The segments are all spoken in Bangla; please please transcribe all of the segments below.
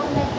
ও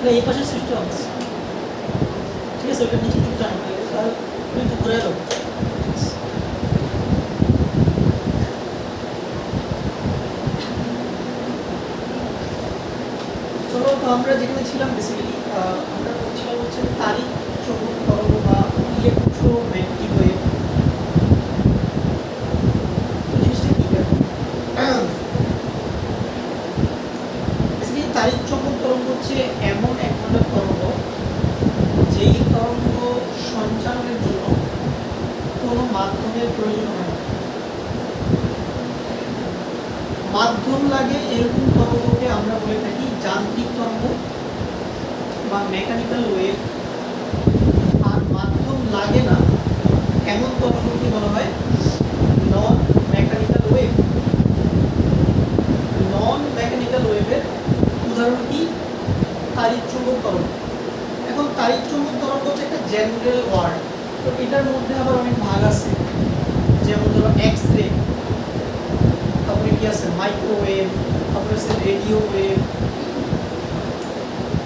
এটা এই পাশে সৃষ্টি হচ্ছে, ঠিক আছে? ওটা নিচে দিকে টান তাহলে কিন্তু ঘুরে এলো। চলো, তো আমরা যেখানে ছিলাম বেসিক্যালি আমরা বলছিলাম হচ্ছে তাড়িৎ চৌম্বক তরঙ্গ বা ইলেকট্রোম্যাগনেটিক ওয়েভ। জিনিসটা কি বেসিক্যালি তাড়িৎ চৌম্বক তরঙ্গ হচ্ছে এমন এক ধরনের তরঙ্গ যেই তরঙ্গ সঞ্চালনের জন্য কোনো মাধ্যমের প্রয়োজন হয় না। মাধ্যম লাগে এরকম তরঙ্গকে আমরা বলে থাকি যান্ত্রিক তরঙ্গ বা মেকানিক্যাল ওয়েভ। আর মাধ্যম লাগে না এমন তরঙ্গকে বলা হয় নন মেকানিক্যাল ওয়েভ। নন মেকানিক্যাল ওয়েভের উদাহরণ কি? তাড়িৎ চৌম্বক তরঙ্গ। এখন তাড়িৎ চৌম্বক তরঙ্গ হচ্ছে একটা জেনারেল ওয়ার্ড, তো এটার মধ্যে আবার অনেক ভাগ আছে, যেমন ধরো এক্স রে, তারপরে কি আছে মাইক্রোওয়েভ, তারপরে আছে রেডিও ওয়েভ,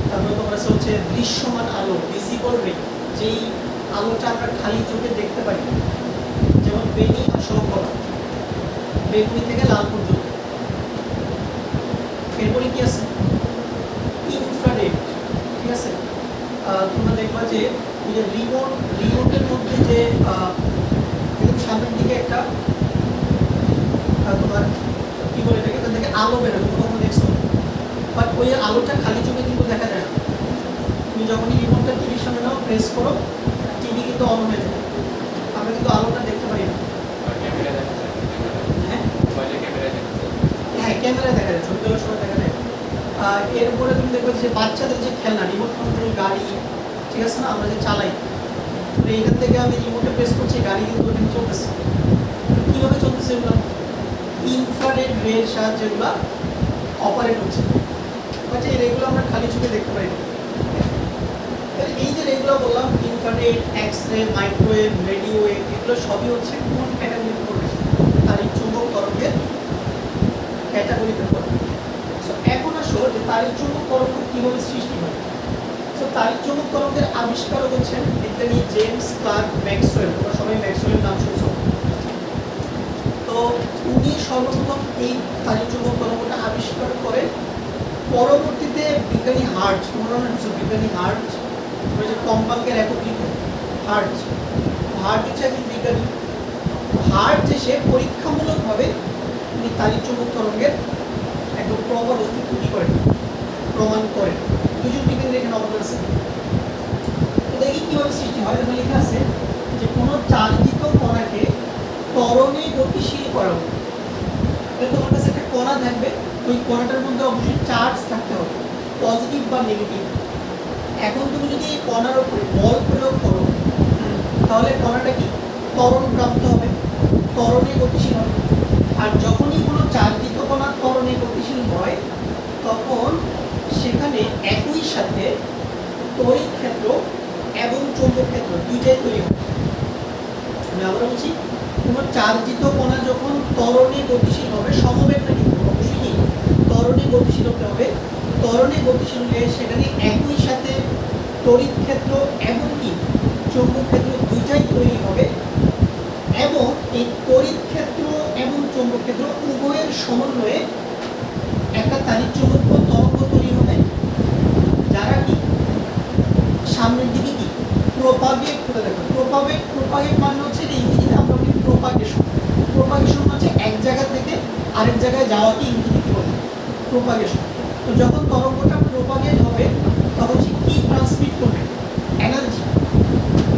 তারপরে তোমার হচ্ছে দৃশ্যমান আলো, ভিজিবল রে, যেই আলোটা আমরা খালি চোখে দেখতে পাই, যেমন বেনি আর শর্করা, বেগুনি থেকে লাল পর্যন্ত। এরপরে কি আছে ইনফ্রারেড, ঠিক আছে? তোমরা দেখবা যে ওই যে রিমোটের মধ্যে যে সামনের দিকে একটা তোমার কি বলে এটাকে, এখান থেকে আলো বেরোবে, কখনো দেখছো? বাট ওই আলোটা খালি চোখে কিন্তু দেখা যায় না। তুমি যখনই রিমোটটা টিভির সামনে নাও, প্রেস করো, টিভি কিন্তু অন হয়ে যায়, আমরা কিন্তু আলোটা দেখতে পারি না। হ্যাঁ, ক্যামেরায় দেখা যায়, ছবি তোলার সময় দেখা যায়। এরপরে তুমি দেখবে যে বাচ্চাদের যে খেলনা, রিমোট কন্ট্রোল গাড়ি, ঠিক আছে না, আমরা যে চালাই, এইখান থেকে আমি রিমোটে প্রেস করছি, গাড়ি কিন্তু ওখানে চলতেছে। কীভাবে চলতেছে এগুলো? ইনফ্রারেড রের সাহায্যে এগুলো অপারেট হচ্ছে। বাট এই রেগুলো আমরা খালি চোখে দেখতে পাই না। এই যে রেগুলো বললাম, infrared, X ray, microwave, radio wave, এগুলো সবই হচ্ছে কোন ক্যাটাগরিতে পড়বে? তাড়িৎ চৌম্বক তরঙ্গের ক্যাটাগরিতে পড়বে। সো এখন আসো যে তাড়িৎ চৌম্বক তরঙ্গ কীভাবে সৃষ্টি হয়। সো তাড়িৎ চৌম্বক তরঙ্গের আবিষ্কারক হচ্ছেন বিজ্ঞানী জেমস ক্লার্ক ম্যাক্সওয়েল। তোমরা সবাই ম্যাক্সওয়েলের নাম শুনছো। তো উনি সর্বপ্রথম এই তাড়িৎ চৌম্বক তরঙ্গটা আবিষ্কার করেন। পরবর্তীতে বিজ্ঞানী হার্টজ, তোমরা বিজ্ঞানী হার্টজ, ওই যে কম্পাঙ্কের একক লিখে হার্টজ হচ্ছে একজন বিজ্ঞানী। হার্টজ এসে পরীক্ষামূলকভাবে উনি তাড়িৎ চৌম্বক তরঙ্গের একদম প্রমাণ অস্তিত্ব কি করেন, প্রমাণ করেন। দুজন বিজ্ঞানীর এখানে অবদান আছে। তো দেখি কীভাবে সৃষ্টি হয়। এখানে লেখা আছে যে কোনো চার্জিত কণাকে ত্বরণে গতিশীল করা হবে। তোমার কাছে একটা কণা থাকবে, ওই কণাটার মধ্যে অবশ্যই চার্জ থাকতে হবে, পজিটিভ বা নেগেটিভ। এখন তুমি যদি এই কণার উপরে বল প্রয়োগ করো, তাহলে কণাটা কি ত্বরণ প্রাপ্ত হবে, ত্বরণে গতিশীল হবে। আর যখনই কোনো চার্জিত কণা ত্বরণে গতিশীল হয়, তখন সেখানে একই সাথে তড়িৎ ক্ষেত্র এবং চৌম্বক ক্ষেত্র দুইটাই তৈরি হবে। আমি আবার বলছি, কোনো চার্জিত কণা যখন ত্বরণে গতিশীল হবে, সমবেগটা কিন্তু অবশ্যই কি ত্বরণে গতিশীল হতে হবে। ত্বরণে গতিশীল হলে সেখানে একই সাথে তড়িৎ ক্ষেত্র এবং কি চৌম্বক ক্ষেত্র দুইটাই তৈরি হবে, এবং এই তড়িৎ ক্ষেত্র এবং চৌম্বক ক্ষেত্র উভয়ের সমন্বয়ে একটা তাড়িৎ চৌম্বক তরঙ্গ তৈরি হবে, যারা কি সামনের দিকে কি প্রোপাগেট করে দেখো। প্রোপাগেট মানে হচ্ছে ইংরেজিতে আমরা বলি প্রোপাগেশন। প্রোপাগেশন হচ্ছে এক জায়গা থেকে আরেক জায়গায় যাওয়াকে ইংরেজিতে বলে প্রোপাগেশন। তো যখন তরঙ্গটা প্রোপাগেট হবে, তখন সে কি ট্রান্সমিট করবে? এনার্জি।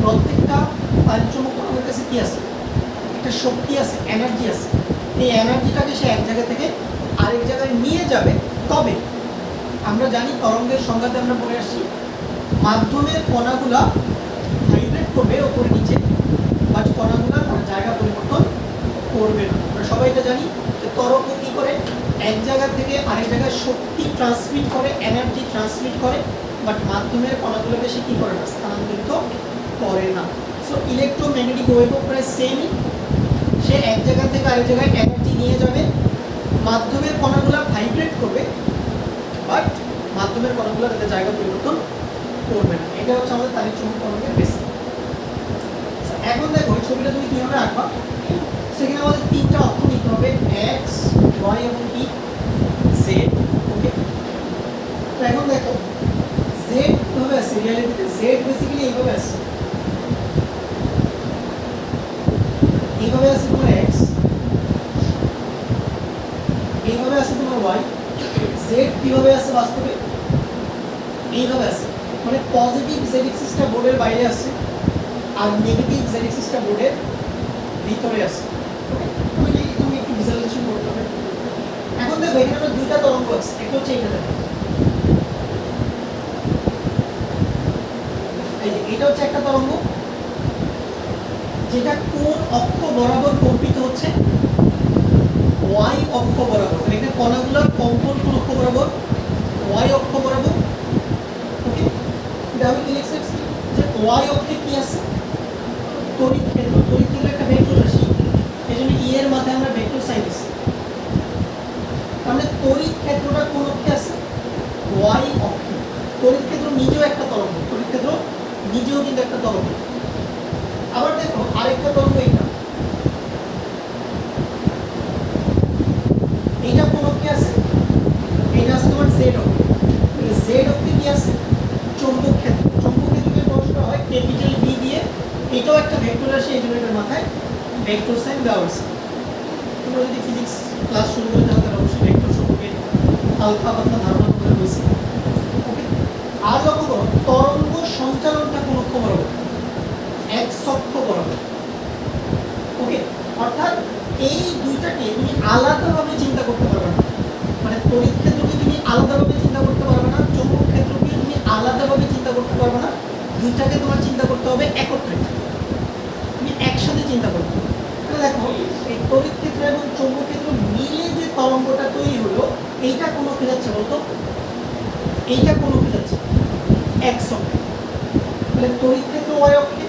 প্রত্যেকটা তাড়িৎ চৌম্বক তরঙ্গের কাছে কি আছে? একটা শক্তি আছে, এনার্জি আছে। এই এনার্জিটাকে সে এক জায়গা থেকে আরেক জায়গায় নিয়ে যাবে। তবে আমরা জানি তরঙ্গের সংজ্ঞাতে আমরা বলে আসছি, মাধ্যমের কণাগুলা ভাইব্রেট করবে ওপরে নিচে, বাট কণাগুলা তার জায়গা পরিবর্তন করবে না। আমরা সবাই এটা জানি যে তরঙ্গ কি করে, এক জায়গা থেকে আরেক জায়গায় শক্তি ট্রান্সমিট করে, এনার্জি ট্রান্সমিট করে, বাট মাধ্যমের কণাগুলোকে সে কি করে না, স্থানান্তরিত করে না। সো ইলেকট্রোম্যাগনেটিক ওয়েভও প্রায় সেমই। সে এক জায়গা থেকে আরেক জায়গায় এনার্জি নিয়ে যাবে, মাধ্যমের কণাগুলো ভাইব্রেট করবে, বাট মাধ্যমের কণাগুলো তাদের জায়গা পরিবর্তন এটা হচ্ছে আমাদের তারিখ চৌম্বক তরঙ্গের বেসিক। এখন দেখো এই ছবিটা তুমি কিভাবে আঁকবা, সেখানে আমাদের তিনটা অক্ষ নিতে হবে, x y এবং কি z। ওকে, তো এখন দেখো z কিভাবে আছে, রিয়ালিটিতে z বেসিক্যালি এইভাবে আছে, এইভাবে আছে তোমার x, এইভাবে আছে তোমার y। z কিভাবে আছে বাস্তবে, এইভাবে আছে, মানে পজিটিভ z এক্সিসটা বোর্ডের বাইরে আছে আর নেগেটিভ z এক্সিসটা বোর্ডের ভিতরে আছে। ওকে, তুমি একটু ভিজুয়ালাইজেশন করতে হবে। এখন দেখো এখানে আমরা দুইটা তরঙ্গ আছে, একটা হচ্ছে এইটা দেখো, এই যে এটা হচ্ছে একটা তরঙ্গ যেটা কোন অক্ষ বরাবর কম্পিত হচ্ছে, y অক্ষ বরাবর, মানে এখানে কণাগুলোর কম্পন কোন অক্ষ বরাবর, y অক্ষ বরাবর। ওকে, এটা আমি কি লিখছি যে y অক্ষে কি আছে, তড়িৎ ক্ষেত্র। তড়িৎ ক্ষেত্র একটা ভেক্টর রাশি, এজন্য e এর মাথায় আমরা ভেক্টর সাইন দিছি। তাহলে তড়িৎ ক্ষেত্রটা কোন অক্ষে আছে, y অক্ষে। তড়িৎ ক্ষেত্র নিজেও একটা তরঙ্গ, তড়িৎ ক্ষেত্র নিজেও কিন্তু একটা তরঙ্গ। আবার দেখো আরেকটা তরঙ্গ, এইটা কোন অক্ষে আছে, এটা আছে তোমার z অক্ষে। z অক্ষে কি আছে, চৌম্বক ক্ষেত্র। চৌম্বক ক্ষেত্রকে প্রকাশ হয় ক্যাপিটাল V দিয়ে, এটাও একটা ভেক্টর রাশি, এই জন্য এটার মাথায় ভেক্টর সাইন দেওয়া হয়েছে। তোমরা যদি ফিজিক্স ক্লাস শুরু করে তাহলে অবশ্যই ভেক্টর সম্পর্কে হালকা পাতলা ধারণা তোমরা হয়েছে। ওকে, আর লক্ষ্য করো তরঙ্গ সঞ্চালনটা কোন অক্ষ বরাবর, x অক্ষ বরাবর। ওকে, অর্থাৎ এই দুইটাকে তুমি আলাদাভাবে চিন্তা করতে পারবে না, মানে তড়িৎ ক্ষেত্রকে তুমি আলাদাভাবে চিন্তা করতে পারবে না, চৌম্বক ক্ষেত্রকে তুমি আলাদাভাবে চিন্তা করতে পারবে না, দুইটাকে তোমার চিন্তা করতে হবে একত্রে, তুমি একসাথে চিন্তা করতে হবে। তাহলে দেখো এই তড়িৎ ক্ষেত্র এবং চৌম্বক ক্ষেত্র মিলে যে তরঙ্গটা তৈরি হলো, এইটা কোন অক্ষে যাচ্ছে বলতো, এইটা কোন অক্ষে যাচ্ছে, x অক্ষে। তাহলে তড়িৎ ক্ষেত্র y অক্ষে,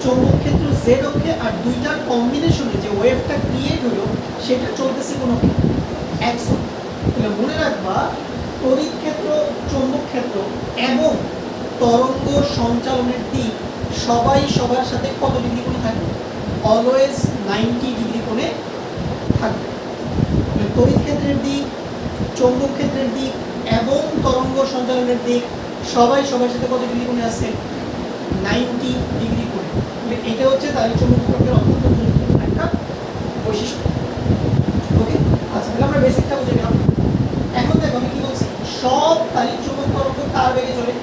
চৌম্বক ক্ষেত্র z অক্ষে, আর দুইটার কম্বিনেশনে যে ওয়েভটা ক্রিয়েট হলো সেটা চলতেছে কোন অক্ষে, x অক্ষে। তাহলে মনে রাখবা তড়িৎ ক্ষেত্র, চৌম্বক ক্ষেত্র এবং তরঙ্গ সঞ্চালনের দিক সবাই সবার সাথে কত ডিগ্রি কোণে থাকবে, অলওয়েজ 90 ডিগ্রি কোণে থাকবে। তড়িৎ ক্ষেত্রের দিক, চৌম্বক ক্ষেত্রের দিক এবং তরঙ্গ সঞ্চালনের দিক সবাই সবার সাথে কত ডিগ্রি কোণে আছে, 90 ডিগ্রি কোণে। এটা হচ্ছে তাড়িৎ চৌম্বক তরঙ্গের অত্যন্ত গুরুত্বপূর্ণ একটা বৈশিষ্ট্য। ওকে, আচ্ছা তাহলে আমরা বেসিকটা বুঝে গেলাম। এখন দেখো আমি কি বলছি, সব তাড়িৎ চৌম্বক তরঙ্গ কার বেগে চলে,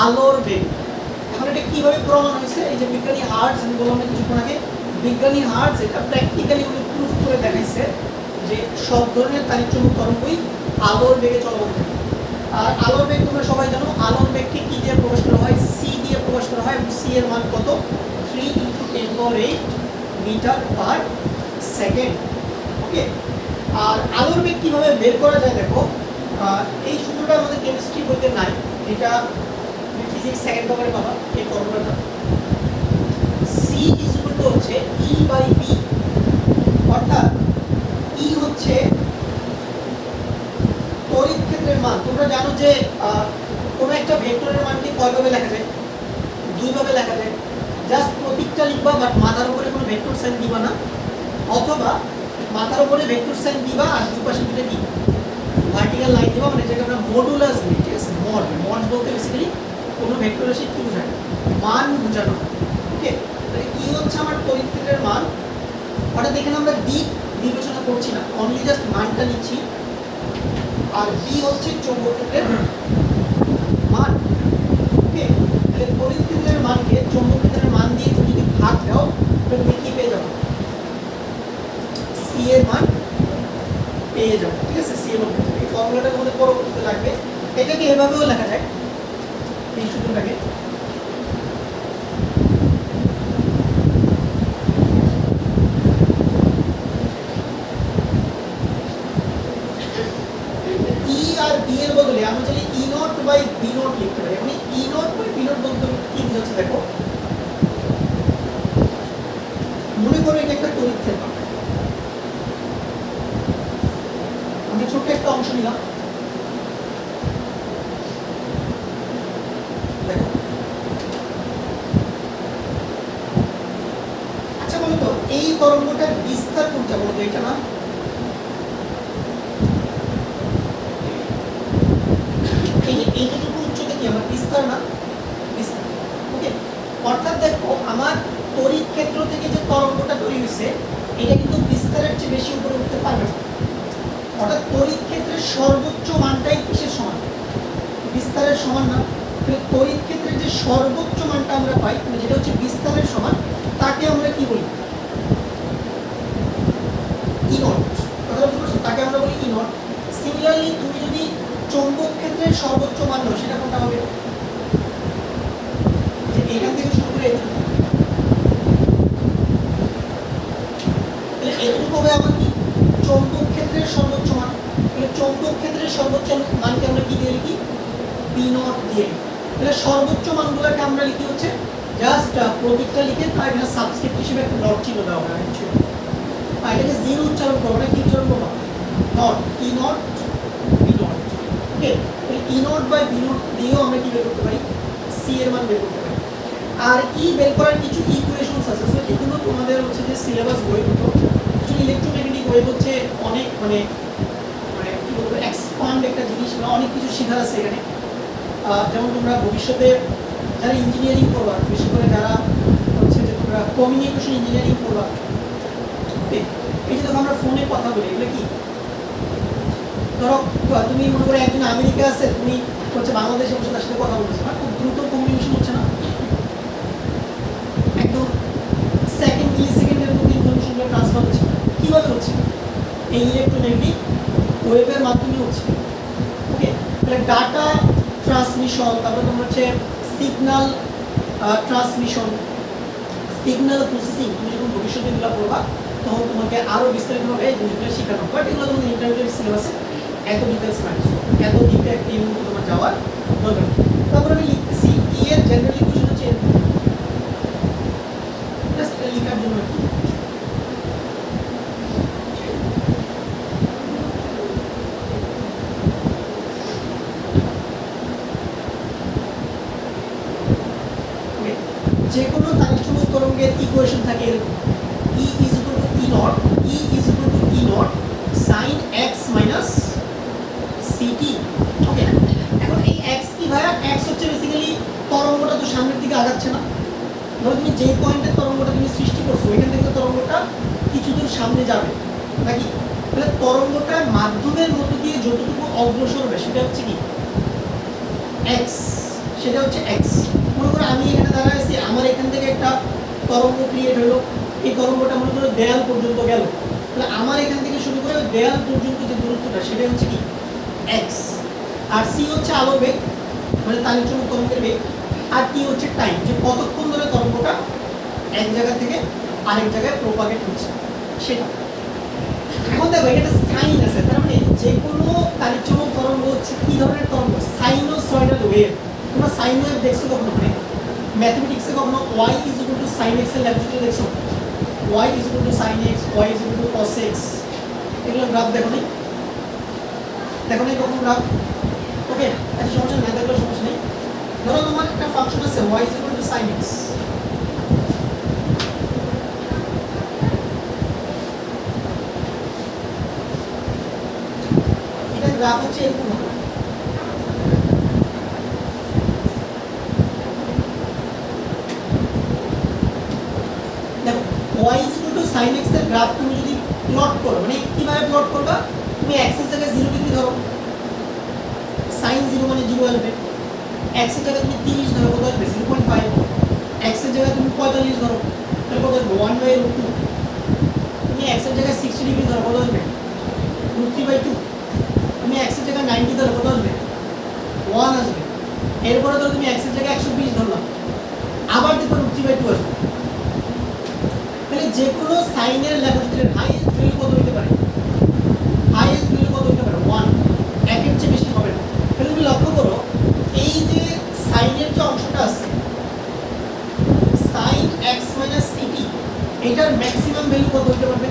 আলোর বেগে। এখন এটা কিভাবে প্রমাণ হয়েছে, এই যে বিজ্ঞানী হার্টজ, আমি বললাম না কিছুক্ষণ আগে, বিজ্ঞানী হার্টজ এটা প্র্যাকটিক্যালি উনি প্রুফ করে দেখাইছে যে সব ধরনের তাড়িৎ চৌম্বক তরঙ্গই আলোর বেগে চলমান থাকে। আর আলোর বেগ তোমরা সবাই জানো, আলোর বেগকে কি দিয়ে প্রকাশ করা হয়, c দিয়ে প্রকাশ করা হয়, এবং c এর মান কত, 3 × 10⁸ মিটার পার সেকেন্ড। ওকে, আর আলোর বেগ কিভাবে বের করা যায় দেখো, এই সূত্রটা আমাদের কেমিস্ট্রি বইতে নাই, এটা তুমি ফিজিক্স সেকেন্ড পেপারে পাবা এই ফর্মুলাটা। c হচ্ছে E/B, অর্থাৎ E হচ্ছে তড়িৎ ক্ষেত্রের মান। তোমরা জানো যে কোন একটা ভেক্টরের মানকে কয়ভাবে লেখা যায়, দুইভাবে লেখা যায়। জাস্ট প্রতীকটা লিখবা, বাট মাথার উপরে কোনো ভেক্টর সাইন দিবা না, অথবা মাথার উপরে ভেক্টর সাইন দিবা আর দুই পাশে দুটো কি ভার্টিক্যাল লাইন দিবা, মানে যেটা আমরা মডুলাস বলি। ঠিক আছে, মড বলতে বেসিক্যালি কোনো ভেক্টর রাশি কি বোঝায়, মান বোঝানো। ওকে, তাহলে কি হচ্ছে আমার তড়িৎ ক্ষেত্রের মান, অর্থাৎ এখানে আমরা দিক বিবেচনা করছি না, অনলি জাস্ট মানটা নিচ্ছি। আর বি হচ্ছে চৌম্বক ক্ষেত্রের মান। ওকে, তাহলে তড়িৎ ক্ষেত্রের মানকে চৌম্বক ক্ষেত্রের মান দিয়ে তুমি যদি ভাগ দাও তাহলে তুমি কি পেয়ে যাবে, সি এর মান পেয়ে যাবে। ঠিক আছে, সি এর মান, এই ফর্মুলাটার মধ্যে পরবর্তীতে লাগবে। এটাকে এভাবেও লেখা যায়, এই সূত্রটাকে আর বি এর বদলে আমরা যদি E0/B0 লিখতে পারি। মানে E0/B0 বলতে কি বোঝাচ্ছে দেখো, মনে করো এটা একটা তড়িৎ ক্ষেত্র, আমি ছোট্ট একটা অংশ নিলাম, দেখো তরঙ্গটার বিস্তার কোনটা বলতো? এটা না, এইটুকু উচ্চতা কি আমার বিস্তার না? বিস্তার। ওকে, অর্থাৎ দেখো আমার তড়িৎ ক্ষেত্র থেকে যে তরঙ্গটা তৈরি হয়েছে এটা কিন্তু বিস্তারের চেয়ে বেশি উপরে উঠতে পারবে না। অর্থাৎ তড়িৎ ক্ষেত্রের সর্বোচ্চ মানটাই কিসের সমান? বিস্তারের সমান না। তড়িৎ ক্ষেত্রের যে সর্বোচ্চ মানটা আমরা পাই যেটা হচ্ছে বিস্তারের সমান, তাকে আমরা কি বলি? ই নট। কথা বুঝতে পারছো? তাকে আমরা বলি ই নট। সিমিলারলি তুমি যদি চৌম্বক ক্ষেত্রের সর্বোচ্চ মান নাও সেটা কোনটা হবে? যে এখান থেকে শুরু করে এটুকু হবে আমার কি চৌম্বক ক্ষেত্রের সর্বোচ্চ মান। তাহলে চৌম্বক ক্ষেত্রের সর্বোচ্চ মানকে আমরা কি দিয়ে লিখি? বি নট দিয়ে। তাহলে সর্বোচ্চ মানগুলোকে আমরা লিখি হচ্ছে জাস্ট প্রতীকটা লিখে তার এখানে সাবস্ক্রিপ্ট হিসেবে একটা ডট চিহ্ন দেওয়া হয়। আর এটাকে জিরো উচ্চারণ করবো না, কি উচ্চারণ করবো? Naught. E naught B naught. Okay, তাহলে E naught by B naught দিয়েও আমরা কি বের করতে পারি? সি এর মান বের করতে পারি। আর ই বের করার কিছু ইকুয়েশনস আছে, সো এগুলো তোমাদের হচ্ছে যে সিলেবাস বই হতো। কিছু ইলেকট্রোম্যাগনেটিক ওয়েভ হচ্ছে অনেক মানে মানে কি বলবো এক্সপান্ড একটা জিনিস, বা অনেক কিছু শেখার আছে এখানে। যেমন তোমরা ভবিষ্যতে যারা ইঞ্জিনিয়ারিং করবা, বিশেষ করে যারা হচ্ছে যে তোমরা কমিউনিকেশন ইঞ্জিনিয়ারিং করবা, এই যে দেখো আমরা ফোনে কথা বলি, এগুলো কি? ধরো তুমি মনে করো একজন আমেরিকা আছে, তুমি হচ্ছে বাংলাদেশে বসে তার সাথে কথা বলছো না, খুব দ্রুত কমিউনিকেশন হচ্ছে না? একদম সেকেন্ড মিলি সেকেন্ডের মধ্যে ইনফরমেশনগুলো ট্রান্সফার হচ্ছে। কিভাবে হচ্ছে? এই ইলেকট্রোম্যাগনেটিক ওয়েভের মাধ্যমে হচ্ছে। ওকে, তাহলে ডাটা ট্রান্সমিশন, তারপরে তোমার হচ্ছে সিগন্যাল ট্রান্সমিশন, সিগন্যাল প্রসেসিং। তুমি যখন ভবিষ্যতে এগুলো পড়বা তখন তোমাকে আরো বিস্তারিতভাবে এই জিনিসগুলো শেখানো হবে। বাট এগুলো তোমাদের ইন্টারমিডিয়েট সিলেবাসে এত ডিটেলস নাই, এত ডিপে একটা ইউনিট তোমার যাওয়ার দরকার। তারপর আমি লিখতেছি ই এর জেনারেল ইকুয়েশন হচ্ছে জাস্ট লেখার জন্য কি যে কোনো তাড়িৎ তরঙ্গের ইকুয়েশন থাকে এরকম E is equal to E naught, E is equal to E naught sin x minus ct. ওকে, এখন এই x কি ভাইয়া? x হচ্ছে বেসিক্যালি তরঙ্গটা তো সামনের দিকে আগাচ্ছে না। ধরো তুমি যে পয়েন্টে তরঙ্গটা তুমি সৃষ্টি করছো ওইখান থেকে তরঙ্গটা কিছু দূর সামনে যাবে নাকি? তাহলে তরঙ্গটা মাধ্যমের মধ্যে দিয়ে যতটুকু অগ্রসর হবে সেটা হচ্ছে কি? x। সেটা হচ্ছে x। মনে করো আমি এখানে দাঁড়ায় আছি, আমার এখান থেকে একটা তরঙ্গ ক্রিয়েট হলো, এই তরঙ্গটা মনে করো দেয়াল পর্যন্ত গেল, তাহলে আমার এখান থেকে শুরু করে দেয়াল পর্যন্ত যে দূরত্বটা সেটা হচ্ছে কি? x। আর c হচ্ছে আলো বেগ, মানে তাড়িৎ তরঙ্গের বেগ। আর t হচ্ছে টাইম, যে কতক্ষণ ধরে তরঙ্গটা এক জায়গা থেকে আরেক জায়গায় প্রোপাগেট হচ্ছে সেটা। এখন দেখো এখানে সাইন আছে, তার মানে যে কোনো তাড়িৎ তরঙ্গ হচ্ছে কি ধরনের তরঙ্গ? Sinusoidal wave. তোমরা সাইন ওয়েভ দেখছো কখনো? মানে ম্যাথমেটিক্সে কখনো y is equal to sin x এর ল্যাটিটিউড দেখছো? y is equal to sin x, y is equal to cos x, এগুলো গ্রাফ দেখো নাই? দেখো নাই কখনো গ্রাফ? ওকে, আচ্ছা সমস্যা নেই, দেখলে সমস্যা নেই। ধরো তোমার একটা ফাংশন আছে y is equal to sin x, এটা গ্রাফ হচ্ছে এরকম হবে। y is equal to sin x এর গ্রাফ তুমি যদি প্লট করো, মানে কিভাবে প্লট করবা? তুমি x এর জায়গায় 0 ডিগ্রি ধরো, sin 0 মানে 0 আসবে। x এর জায়গায় তুমি 30 ধরো, কত আসবে? 0.5। x এর জায়গায় তুমি 45 ধরো, তাহলে কত আসবে? 1/√2। তুমি x এর জায়গায় 60 ডিগ্রি ধরো, কত আসবে? √3/2। তুমি x এর জায়গায় 90 ধরো, কত আসবে? 1 আসবে। এরপরে ধরো তুমি x এর জায়গায় 120 ধরলাম, আবার দেখো √3/2 আসবে। তাহলে যে কোনো সাইনের ল্যাটিটিউডের হাইয়েস্ট ভ্যালু কত হতে পারে? হাইয়েস্ট ভ্যালু কত হতে পারে? 1। একের চেয়ে বেশি হবে না। তাহলে তুমি লক্ষ্য করো এই যে সাইনের যে অংশটা আছে sin x - ct, এটার ম্যাক্সিমাম ভ্যালু কত হতে পারবে?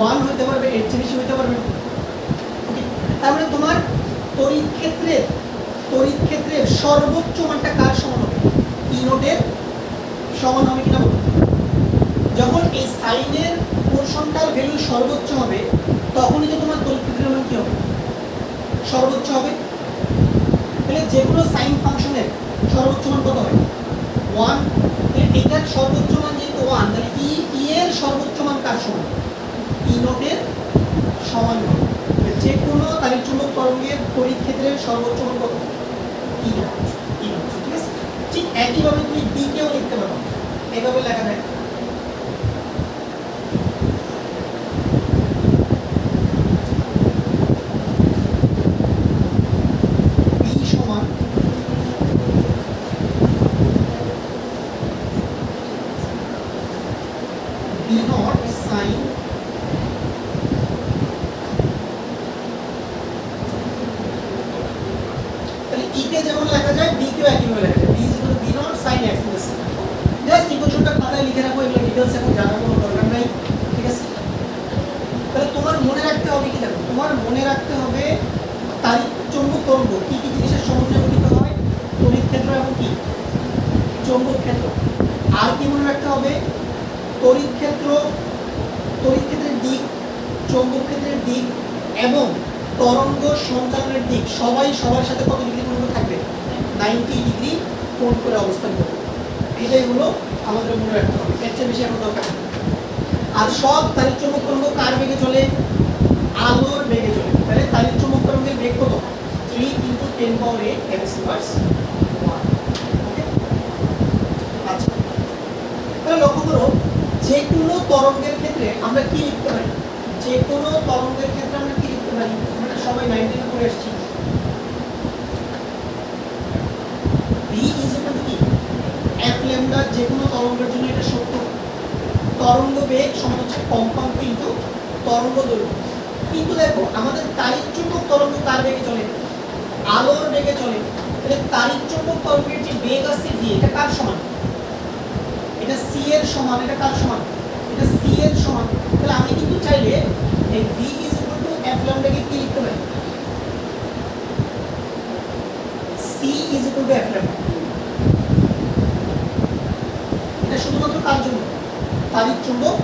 1 হতে পারবে, এর চেয়ে বেশি হতে পারবে। ওকে, তার মানে তোমার তড়িৎ ক্ষেত্রের সর্বোচ্চ মানটা কার সমান হবে? ই নটের সমান হবে কিনা বলো? যখন এই সাইনের পোরশনটার ভ্যালু সর্বোচ্চ হবে তখনই যে তোমার তড়িৎ ক্ষেত্রের মান কি হবে, সর্বোচ্চ হবে। তাহলে যে কোনো সাইন ফাংশনের সর্বোচ্চ মান কত হয়, 1। তাহলে এটার সর্বোচ্চ মান যেহেতু 1, তাহলে ই এর সর্বোচ্চ মান কার সমান, ই নটের সমান হবে। যে কোনো তাড়িৎচুম্বক তরঙ্গের তড়িৎ ক্ষেত্রের সর্বোচ্চ মান কত, ই নট। ঠিক আছে। ঠিক একইভাবে তুমি বি কেও লিখতে পারো, এইভাবে লেখা যায় বি সমান বি নট সাইন কে যেমন লেখা যায় বি কেও একইভাবে লেখা যায়, B equal B naught sine x plus. Just ইকুয়েশনটা খাতায় লিখে রাখো, এগুলো ডিটেইলস এখন জানার কোনো দরকার নাই। ঠিক আছে। তাহলে তোমার মনে রাখতে হবে কি জানো, তোমার মনে রাখতে হবে তাড়িৎ-চৌম্বক তরঙ্গ কি কি জিনিসের সমন্বয়ে গঠিত হয়, তড়িৎ ক্ষেত্র এবং কি চৌম্বক ক্ষেত্র। আর কি মনে রাখতে হবে, তড়িৎ ক্ষেত্রের দিক, চৌম্বক ক্ষেত্রের দিক এবং তরঙ্গ সঞ্চালনের দিক সবাই সবার সাথে কত ডিগ্রি কোণ থাকবে, 90 ডিগ্রি কোণ করে অবস্থান করবে। এটাই হলো আমাদের মনে রাখতে হবে, এর চেয়ে বেশি এখন দরকার নেই। আর সব তাড়িৎ-চৌম্বক তরঙ্গ কার বেগে চলে, আলোর বেগে চলে। তাহলে তাড়িৎ-চৌম্বক তরঙ্গের বেগ কত, 3 × 10⁸ x ইনভার্স 1। আচ্ছা, তাহলে লক্ষ্য করো যে কোনো তরঙ্গের ক্ষেত্রে আমরা কি লিখতে পারি, যে কোনো তরঙ্গের ক্ষেত্রে আমরা কি লিখতে পারি, আমরা সবাই 19 করে আসছি, v ইকুয়াল টু কি f ল্যামডা। যে কোনো তরঙ্গের জন্য এটা সত্য, তরঙ্গ বেগ সমান হচ্ছে কম্পাঙ্ক ইনটু তরঙ্গ দৈর্ঘ্য। কিন্তু দেখো আমাদের তাড়িৎ-চৌম্বক তরঙ্গ কার বেগে চলে, আলোর বেগে চলে। তাহলে তাড়িৎ-চৌম্বক তরঙ্গের যে বেগ আছে v, এটা কার সমান, এটা c এর সমান। এটা কার সমান, এটা c এর সমান। তাহলে আমি কিন্তু চাইলে এই v equal to f lambda কে কি লিখতে পারি, c equal to f lambda. এটা শুধুমাত্র কার জন্য, তাড়িৎ-চৌম্বক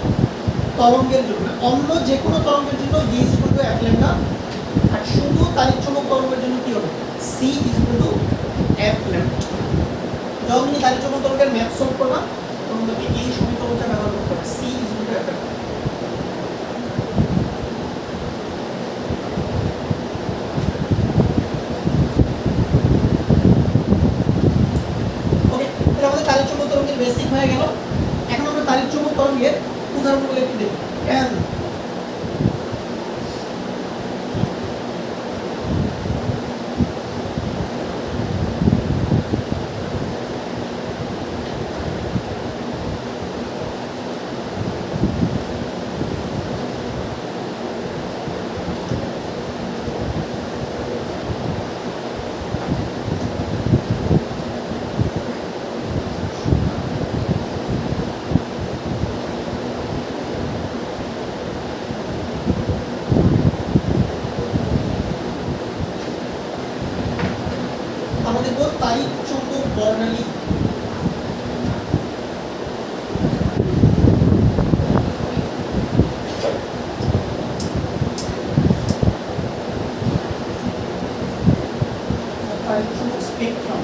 তরঙ্গের জন্য। অন্য যে কোনো তরঙ্গের জন্য v equal to f lambda, আর শুধু তাড়িৎ-চৌম্বক তরঙ্গের জন্য কি হবে, c equal to f lambda. যখন তুমি তাড়িৎ-চৌম্বক তরঙ্গের ম্যাথ সলভ করবা তখন তুমি এই সমীকরণটা ব্যবহার করতে হবে, c equal to f lambda. Okay, তাহলে আমাদের তাড়িৎ-চৌম্বক তরঙ্গের বেসিক হয়ে গেল। এখন আমরা তাড়িৎ-চৌম্বক তরঙ্গের উদাহরণগুলো একটু দেখি। আমাদের বল তাড়িৎ-চৌম্বক বর্ণালী। তাড়িৎ-চৌম্বক স্পেকট্রাম।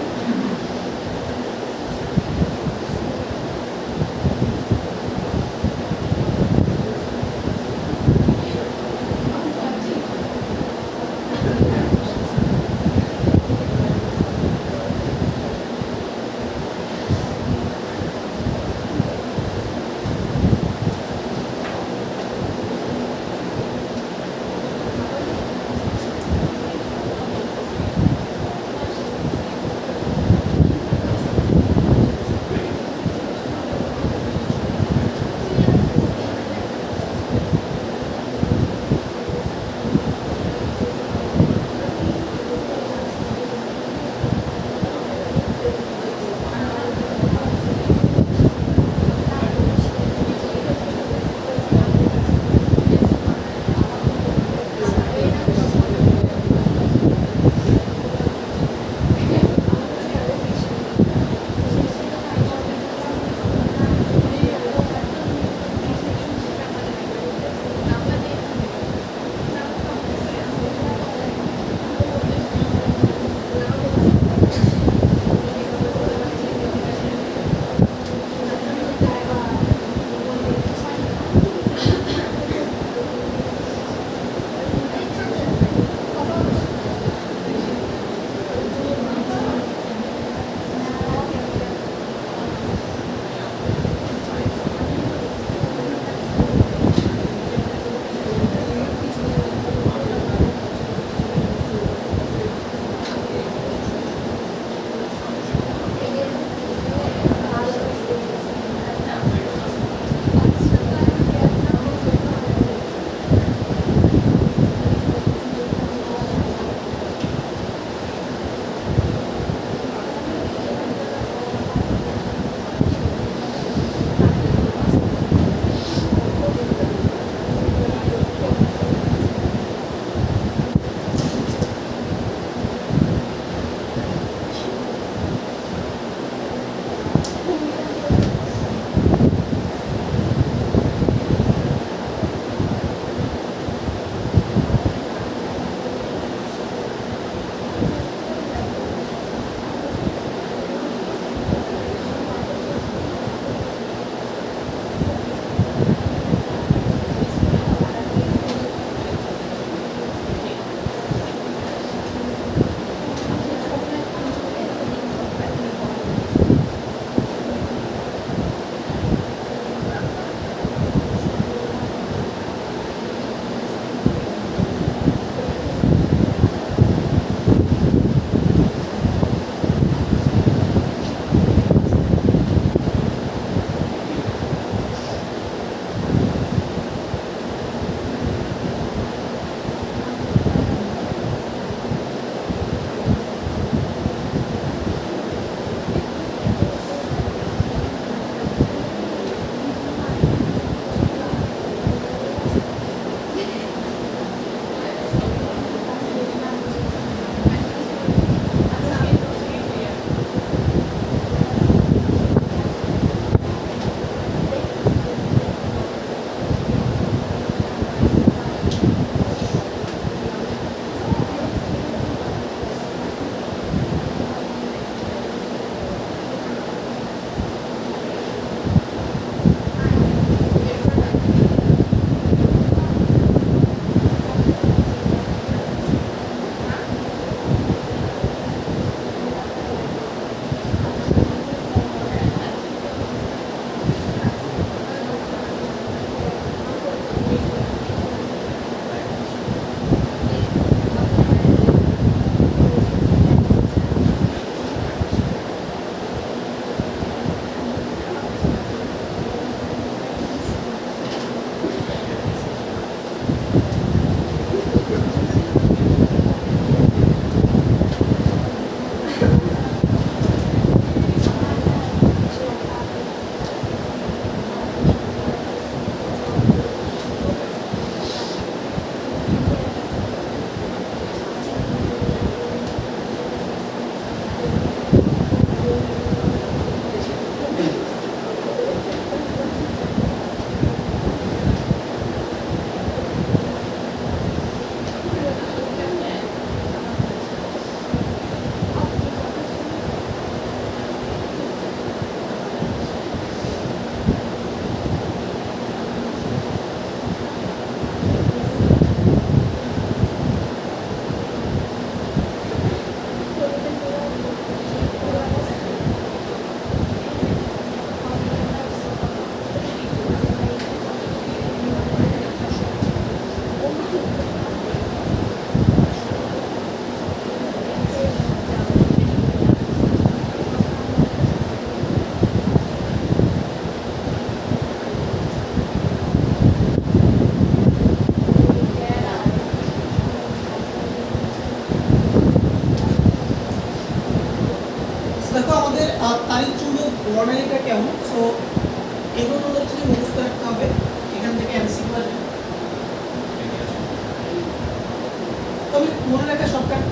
তবে মনে রাখা শর্টকাট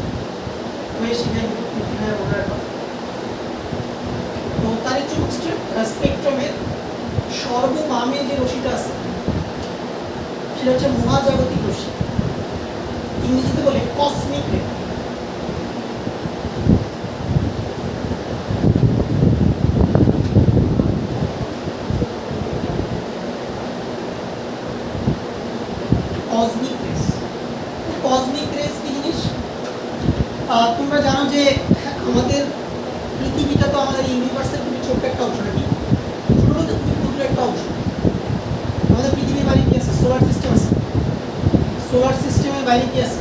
হয়ে শিখাই মনে রাখা। তো তার চুম্বক স্পেকট্রামের সর্ববামে যে রশ্মিটা আছে সেটা হচ্ছে মহাজাগতিক রশ্মি, ইংরেজিতে বলে কসমিক রে। কসমিক রেস, কসমিক রেস কি জিনিস? তোমরা জানো যে আমাদের পৃথিবীটা তো আমাদের ইউনিভার্সের খুবই ছোট্ট একটা অংশ, নাকি ছোট বলতে খুবই ক্ষুদ্র একটা অংশ। আমাদের পৃথিবীর বাইরে কি আছে? সোলার সিস্টেম আছে। সোলার সিস্টেমের বাইরে কি আছে?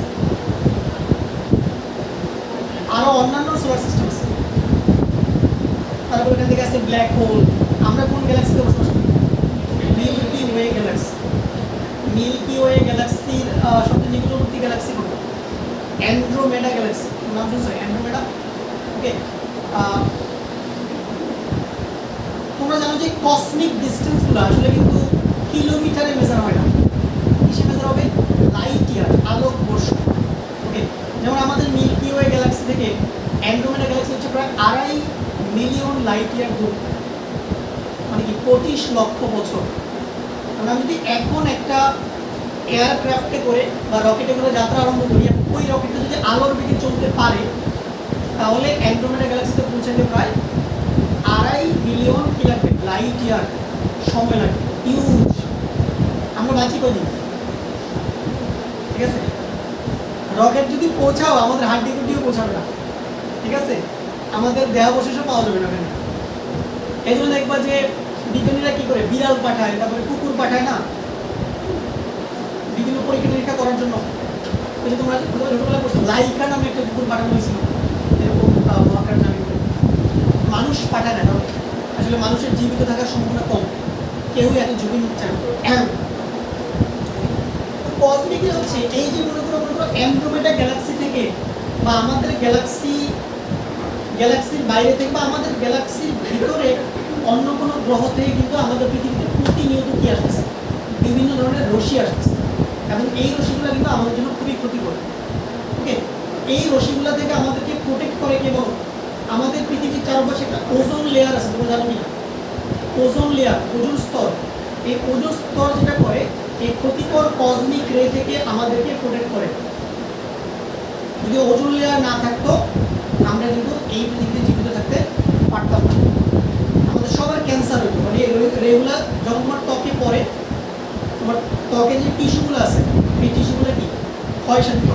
আরো অন্যান্য সোলার সিস্টেম আছে। তারপর এখান থেকে আছে ব্ল্যাক হোল। আমরা কোন গ্যালাক্সিতে বসবাস করি? Milky Way galaxy. Milky Way গ্যালাক্সির সবচেয়ে নিকটবর্তী গ্যালাক্সি কোনটা? Andromeda galaxy. নাম শুনছো অ্যান্ড্রোমেডা? ওকে, তোমরা জানো যে কসমিক ডিসটেন্সগুলো আসলে কিন্তু কিলোমিটারে মেজার হয় না, কিসে মেজার হবে? লাইট ইয়ার, আলোক বর্ষ। ওকে, যেমন আমাদের মিল্কি ওয়ে গ্যালাক্সি থেকে অ্যান্ড্রোমেডা গ্যালাক্সি হচ্ছে প্রায় 2.5 মিলিয়ন লাইট ইয়ার দূর, মানে কি 25 লক্ষ বছর। আমরা যদি এখন একটা এয়ারক্রাফটে করে বা রকেটে করে যাত্রা আরম্ভ করি, ওই রকেটটা যদি আলোর বেগে চলতে পারে তাহলে অ্যান্ড্রোমেডা গ্যালাক্সিতে পৌঁছাতে প্রায় 2.5 মিলিয়ন কি লাগবে? লাইট ইয়ার সময় লাগবে। হিউজ। আমরা বাঁচি কদিন? ঠিক আছে, রকেট যদি পৌঁছাও আমাদের হাড্ডি গুড্ডিও পৌঁছাবে না, ঠিক আছে, আমাদের দেহাবশেষও পাওয়া যাবে না। এই জন্য দেখবা যে বিজ্ঞানীরা কি করে বিড়াল পাঠায়, তারপরে কুকুর পাঠায় না বিভিন্ন পরীক্ষা নিরীক্ষা করার জন্য। ওই যে তোমরা ছোটবেলা পড়ছো লাইকা নামে একটা কুকুর পাঠানো হয়েছিল এরকম মহাকাশযানে। মানুষ পাঠায় না, কারণ আসলে মানুষের জীবিত থাকার সম্ভাবনা কম, কেউই এত ঝুঁকি নিচ্ছে না। কসমিক রে হচ্ছে এই যে মনে করো অ্যান্ড্রোমেডা গ্যালাক্সি থেকে বা আমাদের গ্যালাক্সির বাইরে থেকে বা আমাদের গ্যালাক্সির ভিতরে অন্য কোনো গ্রহ থেকে কিন্তু আমাদের পৃথিবীতে প্রতিনিয়ত কি আসতেছে? বিভিন্ন ধরনের রশ্মি আসতেছে, এবং এই রশ্মিগুলো কিন্তু আমাদের জন্য খুবই ক্ষতিকর। ওকে, এই রশ্মিগুলো থেকে আমাদেরকে প্রোটেক্ট করে কেবল আমাদের পৃথিবীর চারপাশে একটা ওজোন লেয়ার আছে, তোমরা জানো কিনা? ওজোন লেয়ার, ওজোন স্তর। এই ওজোন স্তর যেটা করে এই ক্ষতিকর কসমিক রে থেকে আমাদেরকে প্রোটেক্ট করে। যদি ওজোন লেয়ার না থাকতো আমরা কিন্তু এই পৃথিবীতে জীবিত থাকতে পারতাম না। আমাদের সবার ক্যান্সার হতো, মানে রেগুলার যখন তোমার ত্বকে পড়ে, তোমার ত্বকে যে টিস্যুগুলো আছে এই টিস্যুগুলো কি ক্ষয়সাধিত।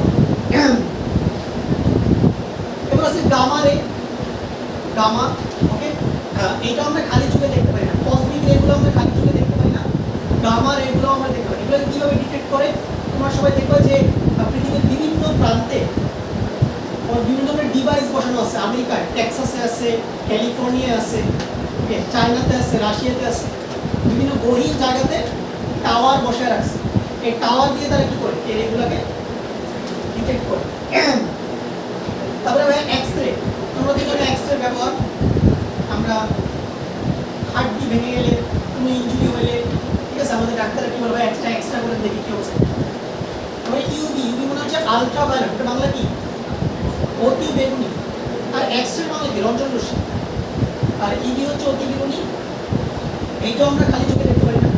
এবার আছে গামা রে। গামা, ওকে, এটা আমরা খালি চোখে দেখতে পাই না। কসমিক রেগুলো আমরা খালি চোখে দেখতে পাই না, গামা রেগুলো আমরা দেখতে পাই। এগুলো কিভাবে ডিটেক্ট করে? তোমরা সবাই দেখবে যে পৃথিবীর বিভিন্ন প্রান্তে বিভিন্ন ধরনের ডিভাইস বসানো আছে। আমেরিকায় টেক্সাসে আছে, ক্যালিফোর্নিয়া আছে, চায়নাতে আছে, রাশিয়াতে আছে, বিভিন্ন গহীন জায়গাতে টাওয়ার বসায় রাখছে। এই টাওয়ার দিয়ে তারা কি করে? এই রেগুলোকে ডিটেক্ট করে। তারপরে ভাই এক্সরে। তোমরা কি জানো এক্সরে ব্যবহার? আমরা হাড্ডি ভেঙে গেলে, কোনো ইনজুরি হলে, ঠিক আছে, আমাদের ডাক্তাররা কি বলবে? এক্সট্রা করে দেখি কি অবস্থা। তারপরে ইউভি। ইউভি মানে হচ্ছে আলট্রা ভায়োলেট, এটা বাংলা কি? অতি বেগুনি। আর এক্সরে মানে কি? রঞ্জন রশ্মি। আর ইভি হচ্ছে অতি বেগুনি। এইটাও আমরা খালি চোখে দেখতে পারি না।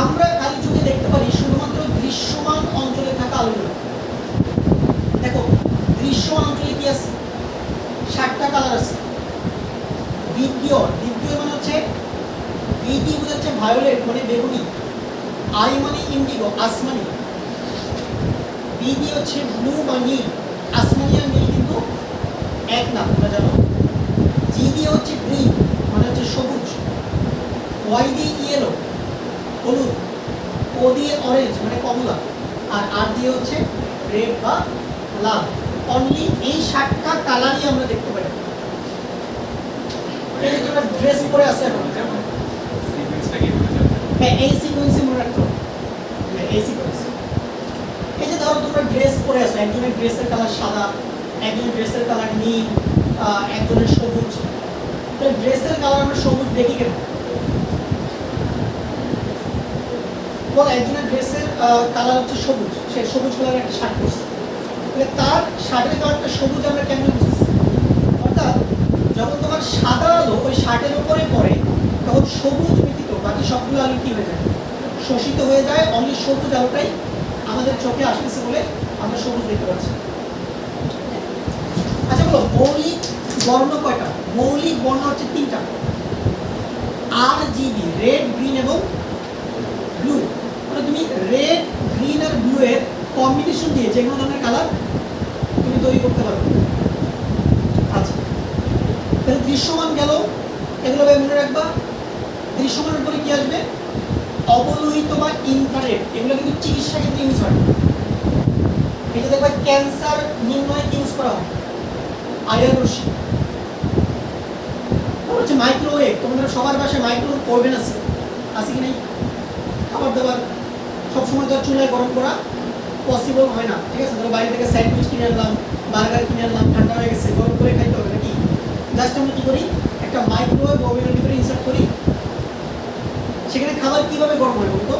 আমরা খালি চোখে দেখতে পারি শুধুমাত্র দৃশ্যমান অঞ্চলে থাকা আলোগুলো। দেখো দৃশ্যমান অঞ্চলে কি আছে? 7টা কালার আছে। ভিডিও, ভিডিও মানে হচ্ছে ভিডি বোঝাচ্ছে ভায়োলেট মানে বেগুনি, আই মানে ইন্ডিগো আসমানি, বিডি হচ্ছে ব্লু বা নীল। আসমানি আর নীল কিন্তু এক না, তোমরা জানো। জিডি হচ্ছে গ্রিন মানে হচ্ছে সবুজ, ওয়াই দিয়ে ইয়েলো হলুদ, ও দিয়ে অরেঞ্জ মানে কমলা, আর আর দিয়ে হচ্ছে রেড বা লাল। অনলি এই 7টা কালারই আমরা দেখতে পাই। এই যে তোমরা ড্রেস পরে আছে এখন, হ্যাঁ এই সিকোয়েন্সে মনে রাখতে হবে। এই সিকোয়েন্স, এই যে ধরো তোমরা ড্রেস পরে আছো, একজনের ড্রেসের কালার সাদা, একজনের ড্রেসের কালার নীল, একজনের সবুজ। তো ড্রেসের কালার আমরা সবুজ দেখি কেন? বল একজনের ড্রেসের কালার হচ্ছে সবুজ, সে সবুজ কালারের একটা শার্ট পরছে, তাহলে তার শার্টের কালারটা সবুজ আমরা কেমন বুঝতেছি? অর্থাৎ যখন তোমার সাদা আলো ওই শার্টের উপরে পড়ে তখন সবুজ ব্যতীত বাকি সবগুলো আলো কি হয়ে যায়? শোষিত হয়ে যায়, অনলি সবুজ আলোটাই আমাদের চোখে আসতেছে বলে আমরা সবুজ দেখতে পাচ্ছি। আচ্ছা বলো, মৌলিক বর্ণ কয়টা? মৌলিক বর্ণ হচ্ছে 3টা, RGB, রেড, গ্রিন এবং ব্লু। মানে তুমি রেড, গ্রিন আর ব্লু এর কম্বিনেশন দিয়ে যে কোনো ধরনের কালার তুমি তৈরি করতে পারো। আচ্ছা, তাহলে দৃশ্যমান গেল, এগুলো মনে রাখবা। দৃশ্যমানের পরে কি আসবে? অবলোহিত বা ইনফ্রারেড, এগুলো কিন্তু চিকিৎসা ক্ষেত্রে ইউজ হয়। এই যে দেখবা ক্যান্সার নির্ণয়ে ইউজ করা হয় আইআর রশ্মি। হচ্ছে মাইক্রোওয়েভ, তোমাদের সবার বাসায় মাইক্রোওয়েভ ওভেন আছে, আছে কি নাই? খাবার দাবার সবসময় তো চুলায় গরম করা পসিবল হয় না, ঠিক আছে? ধরো বাইরে থেকে স্যান্ডউইচ কিনে আনলাম, বার্গার কিনে আনলাম, ঠান্ডা হয়ে গেছে, গরম করে খাইতে হবে নাকি? জাস্ট আমরা কি করি, একটা মাইক্রোওয়েভ ওভেনের ভিতরে ইনসার্ট করি, সেখানে খাবার কিভাবে গরম হয় বলতো?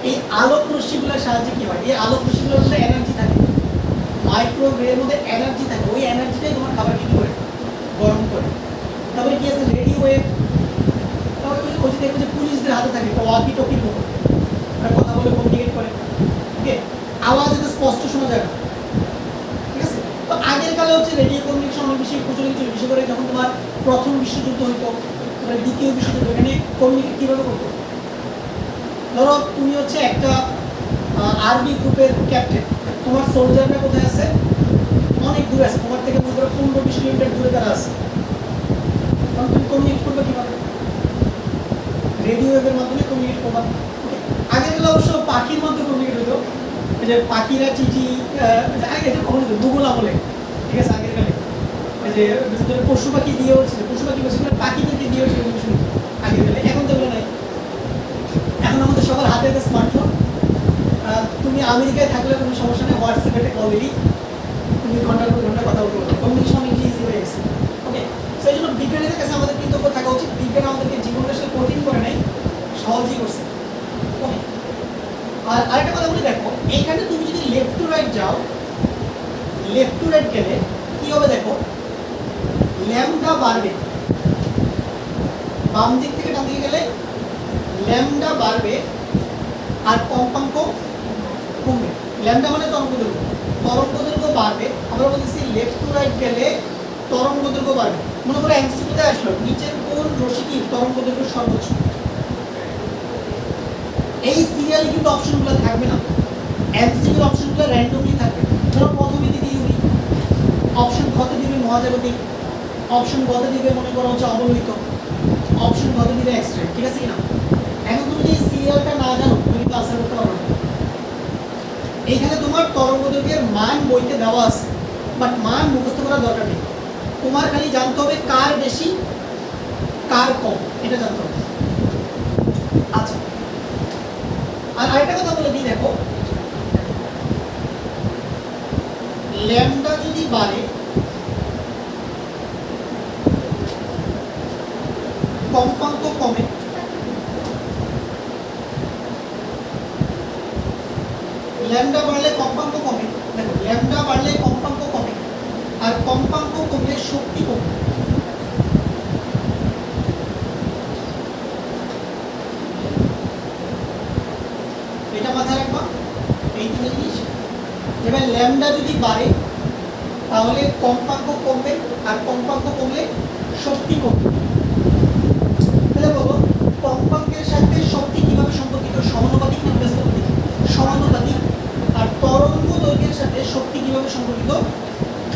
এই আলোক রশ্মিগুলোর সাহায্যে কি হয়? এই আলোক রশ্মিগুলোর মধ্যে এনার্জি থাকে, মাইক্রোওয়েভের মধ্যে এনার্জি থাকে, ওই এনার্জিটাই তোমার খাবার কি করে? গরম করে। তারপরে কি আছে? Radio wave. তারপরে ওই যে দেখো যে পুলিশদের হাতে থাকে একটা ওয়াকি টকির মতো, ওরা কথা বলে কমিউনিকেট করে, ওকে? আওয়াজ এত স্পষ্ট শোনা যায় না, ঠিক আছে? তো আগের কালে হচ্ছে রেডিও কমিউনিকেশন অনেক বেশি প্রচলিত ছিল, বিশেষ করে যখন তোমার প্রথম বিশ্বযুদ্ধ হইতো, দ্বিতীয় বিশ্বযুদ্ধ, এখানে কমিউনিকেট কীভাবে করতো? ধরো তুমি হচ্ছে একটা আর্মি গ্রুপের ক্যাপ্টেন, তোমার সোলজাররা কোথায় আছে? অনেক দূরে আছে, তোমার থেকে মনে করো 15-20 কিলোমিটার দূরে তারা আছে, তখন তুমি কমিউনিকেট করবে কীভাবে? রেডিও ওয়েভের মাধ্যমে কমিউনিকেট করবা। আগের বেলা অবশ্য পাখির মাধ্যমে কমিউনিকেট হতো, যে পাখিরা চিঠি, আগে এটা কখন হতো? গুগল আমলে, ঠিক আছে? আগের কালে যে পশু পাখি দিয়ে হচ্ছিল, পশু পাখি বসে পাখিদেরকে দিয়ে হচ্ছিল আগের কালে, এখন তো এগুলো নাই। এখন আমাদের সবার হাতে একটা স্মার্টফোন, তুমি আমেরিকায় থাকলে কোনো সমস্যা নেই, হোয়াটসঅ্যাপে কল দিই, তুমি ঘন্টার পর ঘন্টা কথা বলতে পারো, কমিউনিকেশন অনেক ইজি হয়ে গেছে, ওকে? সেই জন্য বিজ্ঞানীদের কাছে আমাদের কৃতজ্ঞ থাকা উচিত, বিজ্ঞান আমাদেরকে জীবনটা আসলে কঠিন করে নাই, সহজই করছে, ওকে? আর আরেকটা কথা বলে দেখো, এইখানে তুমি যদি লেফট টু রাইট যাও, লেফট টু রাইট গেলে কি হবে দেখো, ল্যামডা বাড়বে, বাম দিক থেকে ডান দিকে গেলে ল্যামডা বাড়বে আর কম্পাঙ্ক কমবে। ল্যামডা মানে তরঙ্গদৈর্ঘ্য, তরঙ্গদৈর্ঘ্য বাড়বে। আমরা বলতেছি লেফট টু রাইট গেলে তরঙ্গদৈর্ঘ্য বাড়বে। মনে করো এমসিকিউতে আসলো নিচের কোন রশ্মিটির তরঙ্গদৈর্ঘ্য সর্বোচ্চ? এই সিরিয়ালে কিন্তু অপশনগুলো থাকবে না, এমসিকিউর অপশনগুলো র্যান্ডমলি থাকবে। ধরো প্রথমে দিকে ইউভি, অপশন ঘতে দিবে মহাজাগতিক, অপশন ঘতে দিবে মনে করো হচ্ছে অবলোহিত, অপশন ঘতে দিবে এক্সরে, ঠিক আছে কিনা? এখন তুমি যদি সিরিয়ালটা না জানো তুমি কিন্তু আনসার করতে পারবে না। এইখানে তোমার তরঙ্গদৈর্ঘ্যের মান বইতে দেওয়া আছে, বাট মান মুখস্থ করার দরকার নেই, তোমার খালি জানতে হবে কার বেশি কার কম, এটা জানতে হবে। আচ্ছা, আর আরেকটা কথা বলে দিই, দেখো ল্যামডা যদি বাড়ে কম্পাঙ্ক কমে, ল্যামডা বাড়লে কম্পাঙ্ক কমে। দেখো ল্যামডা বাড়লে কম্পাঙ্ক কমে, আর কম্পাঙ্ক কমলে শক্তি কমে। এটা মাথায় রাখবা, এই তিনটা জিনিস। এবার ল্যামডা যদি বাড়ে তাহলে কম্পাঙ্ক কমবে, আর কম্পাঙ্ক কমলে শক্তি কমবে। তাহলে বলো কম্পাঙ্কের সাথে শক্তি কিভাবে সম্পর্কিত? সমানুপাতিক না ব্যস্তানুপাতিক? সমানুপাতিক। আর তরঙ্গ দৈর্ঘ্যের সাথে শক্তি কিভাবে সম্পর্কিত?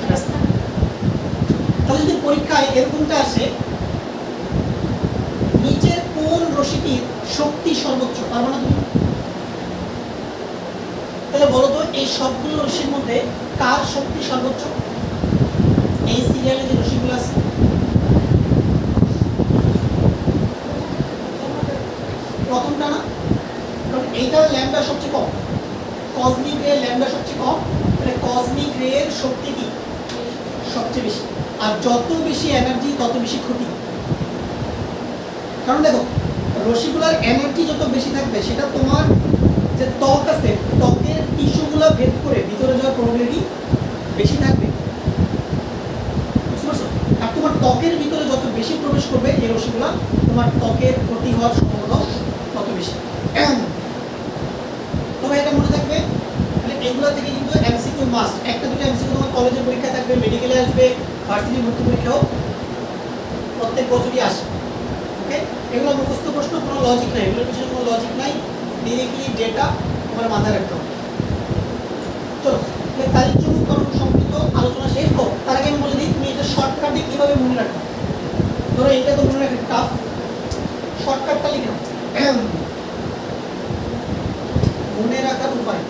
ব্যস্তানুপাতিক। তাহলে যদি পরীক্ষায় এরকমটা আসে নিচের কোন রশ্মিটির শক্তি সর্বোচ্চ, পারবে না তুমি? তাহলে বলো তো এই সবগুলো রশ্মির মধ্যে কার শক্তি সর্বোচ্চ? এই সিরিয়ালে যে রশ্মিগুলো আছে, প্রথমটা না, কারণ এইটার ল্যামডা সবচেয়ে কম, কসমিক রে ল্যামডা সবচেয়ে কম, মানে কসমিক রে এর শক্তি কি সবচেয়ে বেশি, আর যত বেশি এনার্জি তত বেশি ক্ষতি। কারণ দেখো রশ্মিগুলোর এনার্জি যত বেশি থাকবে সেটা তোমার যে ত্বক আছে, ত্বকের টিস্যুগুলো ভেদ করে ভিতরে যাওয়ার প্রবাবিলিটি বেশি থাকবে। বুঝতে পারছো? আর তোমার ত্বকের ভিতরে যত বেশি প্রবেশ করবে এই রশ্মিগুলো, তোমার ত্বকের ক্ষতি হওয়ার সম্ভাবনা তত বেশি। তবে এটা মনে থাকবে, মানে এগুলো থেকে কিন্তু এমসিকিউ মাস্ট, একটা দুটো এমসিকিউ তোমার কলেজে পরীক্ষা থাকবে, মেডিকেলে আসবে, ভার্সিটি ভর্তি পরীক্ষাও প্রত্যেক বছরই আসে। ওকে, এগুলো মুখস্থ প্রশ্ন, কোনো লজিক নাই, এগুলোর পিছনে কোনো লজিক নাই, ডিরেক্টলি ডেটা তোমার মাথায় রাখতে হবে। চলো, তারিখ চমকরণ সম্পর্কিত আলোচনা শেষ হোক, তার আগে আমি বলে দিই তুমি এটা শর্টকাটে কিভাবে মনে রাখবে। ধরো এটা তো মনে রাখা টাফ, শর্টকাটটা লিখে নাও। মনে রাখার উপায়,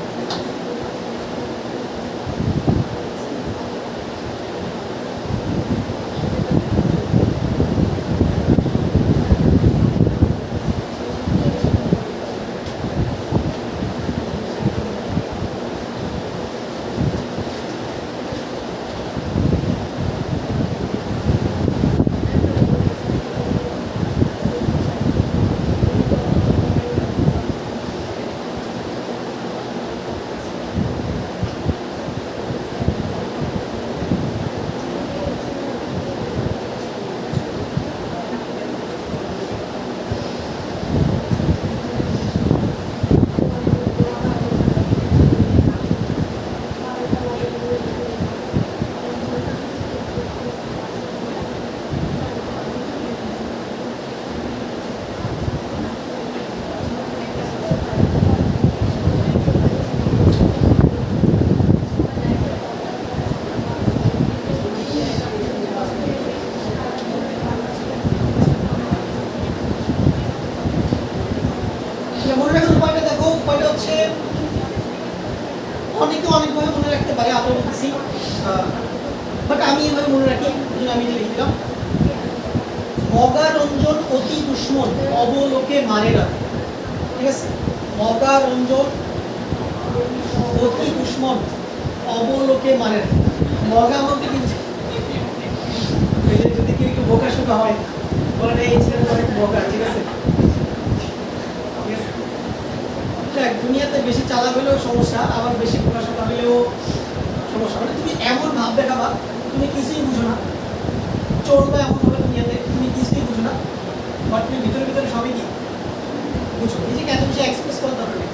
মনে রাখার উপায়টা দেখো। উপায়টা হচ্ছে অনেকে অনেকভাবে মনে রাখতে পারে, আমরা বলতেছি, বাট আমি এভাবে মনে রাখি, জন্য আমি এটা লিখে দিলাম। মগারঞ্জন অতি দুশ্মন অবলোকে মারে রাখে। ঠিক আছে, মগারঞ্জন অতি দুশ্মন অবলোকে মারে রাখে। মগা মধ্যে কিন্তু যদি কেউ একটু বোকা শোকা হয়, বলে এই ছেলেটা অনেক বোকা। ঠিক আছে, দুনিয়াতে বেশি চালাক হলেও সমস্যা, আবার বেশি প্রকাশনা হলেও সমস্যা। মানে তুমি এমন ভাব দেখাবা তুমি কিছুই বুঝো না, চলবে এমন ভাবে দুনিয়াতে তুমি কিছুই বুঝো না, বাট তুমি ভিতরে ভিতরে সবই কি বুঝো। নিজেকে এত বেশি এক্সপ্রেস করার দরকার নেই।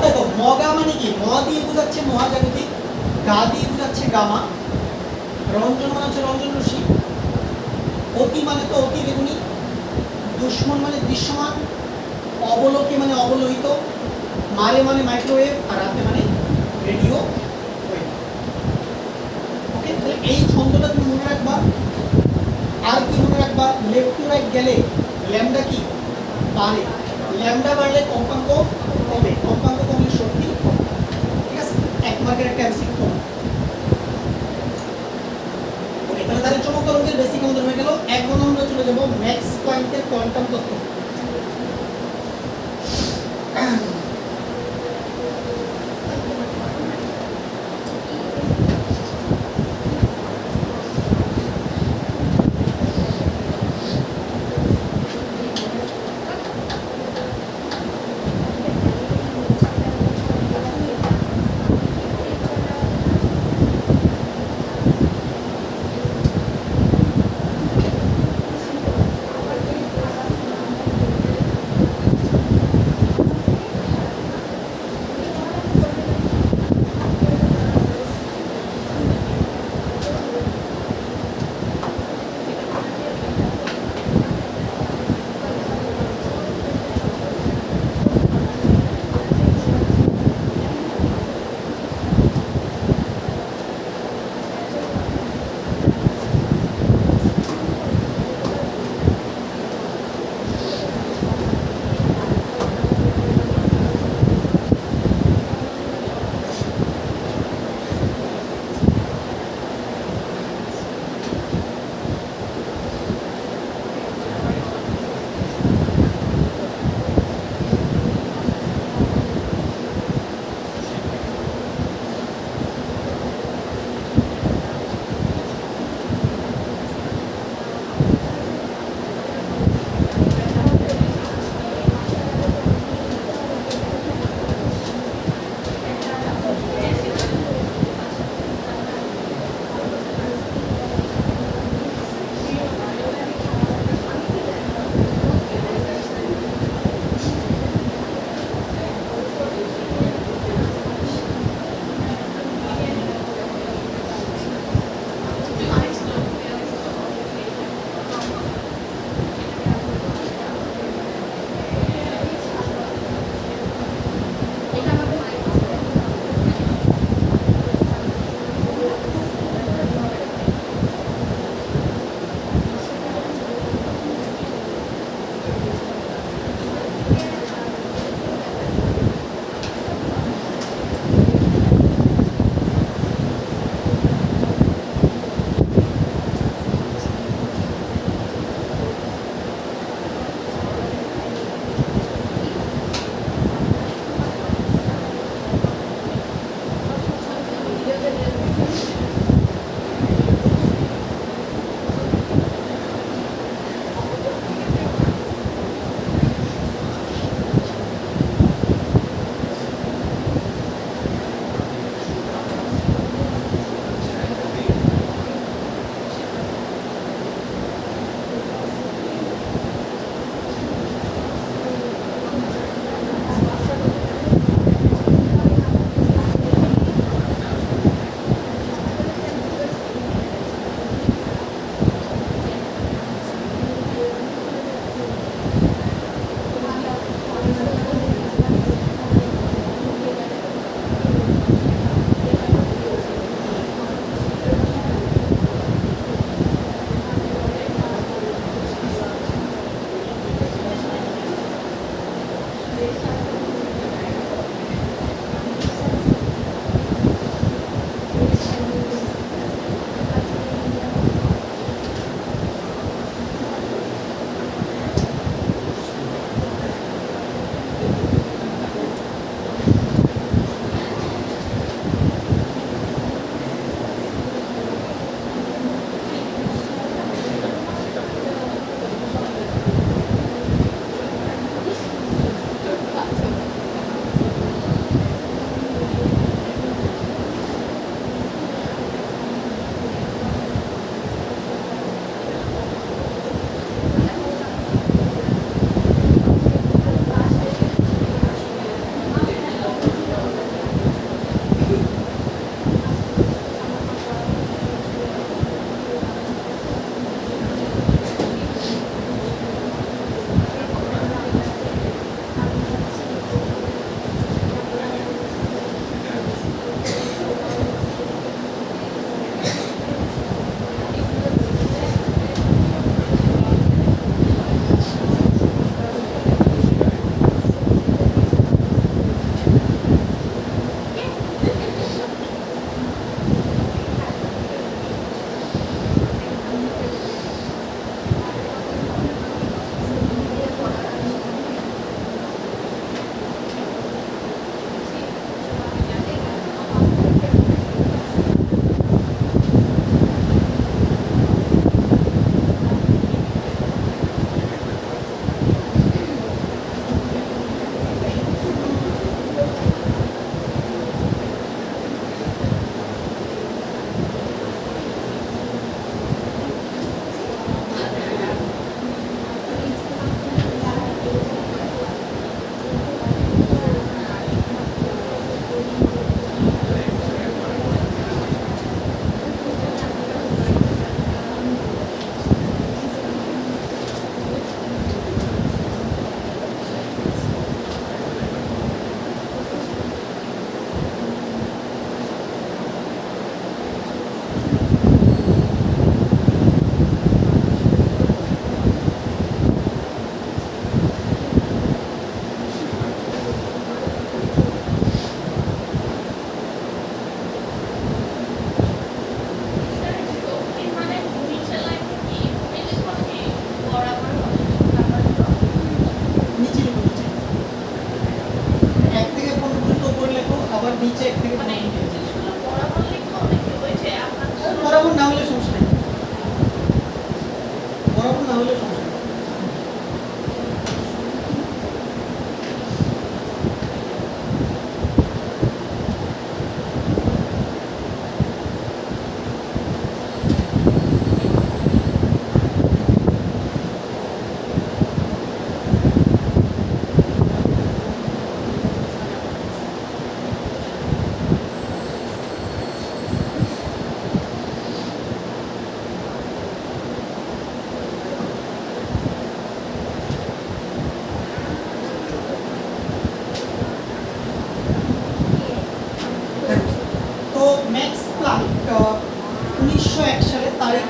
দেখো, মগা মানে কি? ম দিয়ে বোঝাচ্ছে মহাজাগতিক, গা দিয়ে বোঝাচ্ছে গামা, রঞ্জন মানে হচ্ছে রঞ্জন রশ্মি, অতি মানে তো অতি বেগুনি, দুশ্মন মানে দৃশ্যমান, অবলোকে মানে অবলোহিত, মারে মানে মাইক্রোওয়েভ, আর রাতে মানে রেডিও ওয়েভ। ওকে, তাহলে এই ছন্দটা তুমি মনে রাখবা। আর কি মনে রাখবা? লেফট টু রাইট গেলে ল্যামডা কি বাড়ে, ল্যামডা বাড়লে কম্পাঙ্ক কমে, কম্পাঙ্ক কমলে শক্তি কমে। ঠিক আছে, এক মার্কের একটা এমসিকিউ কম। ওকে, তাহলে তাদের চমক তরঙ্গের বেসিক আমাদের হয়ে গেল। এক নম্বর আমরা চলে যাব ম্যাক্স প্ল্যাঙ্কের কোয়ান্টাম তত্ত্ব।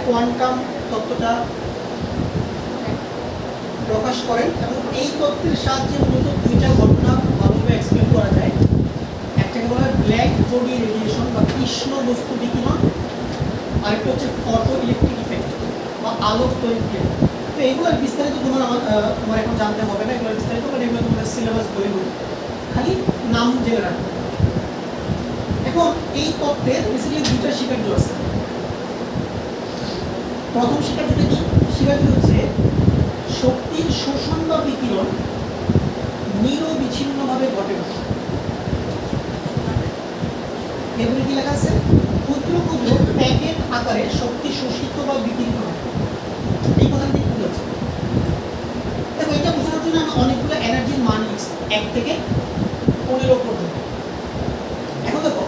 কোয়ান্টাম তত্ত্বটা প্রকাশ করেন এবং এই তত্ত্বের সাহায্যে মূলত দুইটা ঘটনা খুব ভালোভাবে এক্সপ্লেন করা যায়। একটাকে বলা হয় ব্ল্যাক বডি রেডিয়েশন বা কৃষ্ণ বস্তু বিকিরণ, আরেকটা হচ্ছে ফটো ইলেকট্রিক ইফেক্ট বা আলোক তৈরি। তো এইগুলোর বিস্তারিত তোমার এখন জানতে হবে না, এগুলোর বিস্তারিত, কারণ এগুলো তোমাদের সিলেবাস বইগুলো, খালি নাম জেনে রাখবে। এখন এই তত্ত্বের বেসিক্যালি দুইটা শিকার্য আছে। প্রথম শিকার্যটা কি? শিকার্য হচ্ছে শক্তির শোষণ বা বিকিরণ নিরবিচ্ছিন্নভাবে ঘটে না। এগুলো কি লেখা আছে? ক্ষুদ্র ক্ষুদ্র প্যাকেট আকারে শক্তি শোষিত বা বিকিরিত হয়। এই কথাটি কি বলছে? দেখো, এটা বোঝানোর জন্য আমি অনেকগুলো এনার্জির মান লিখছি 1 থেকে 15 পর্যন্ত। এখন দেখো,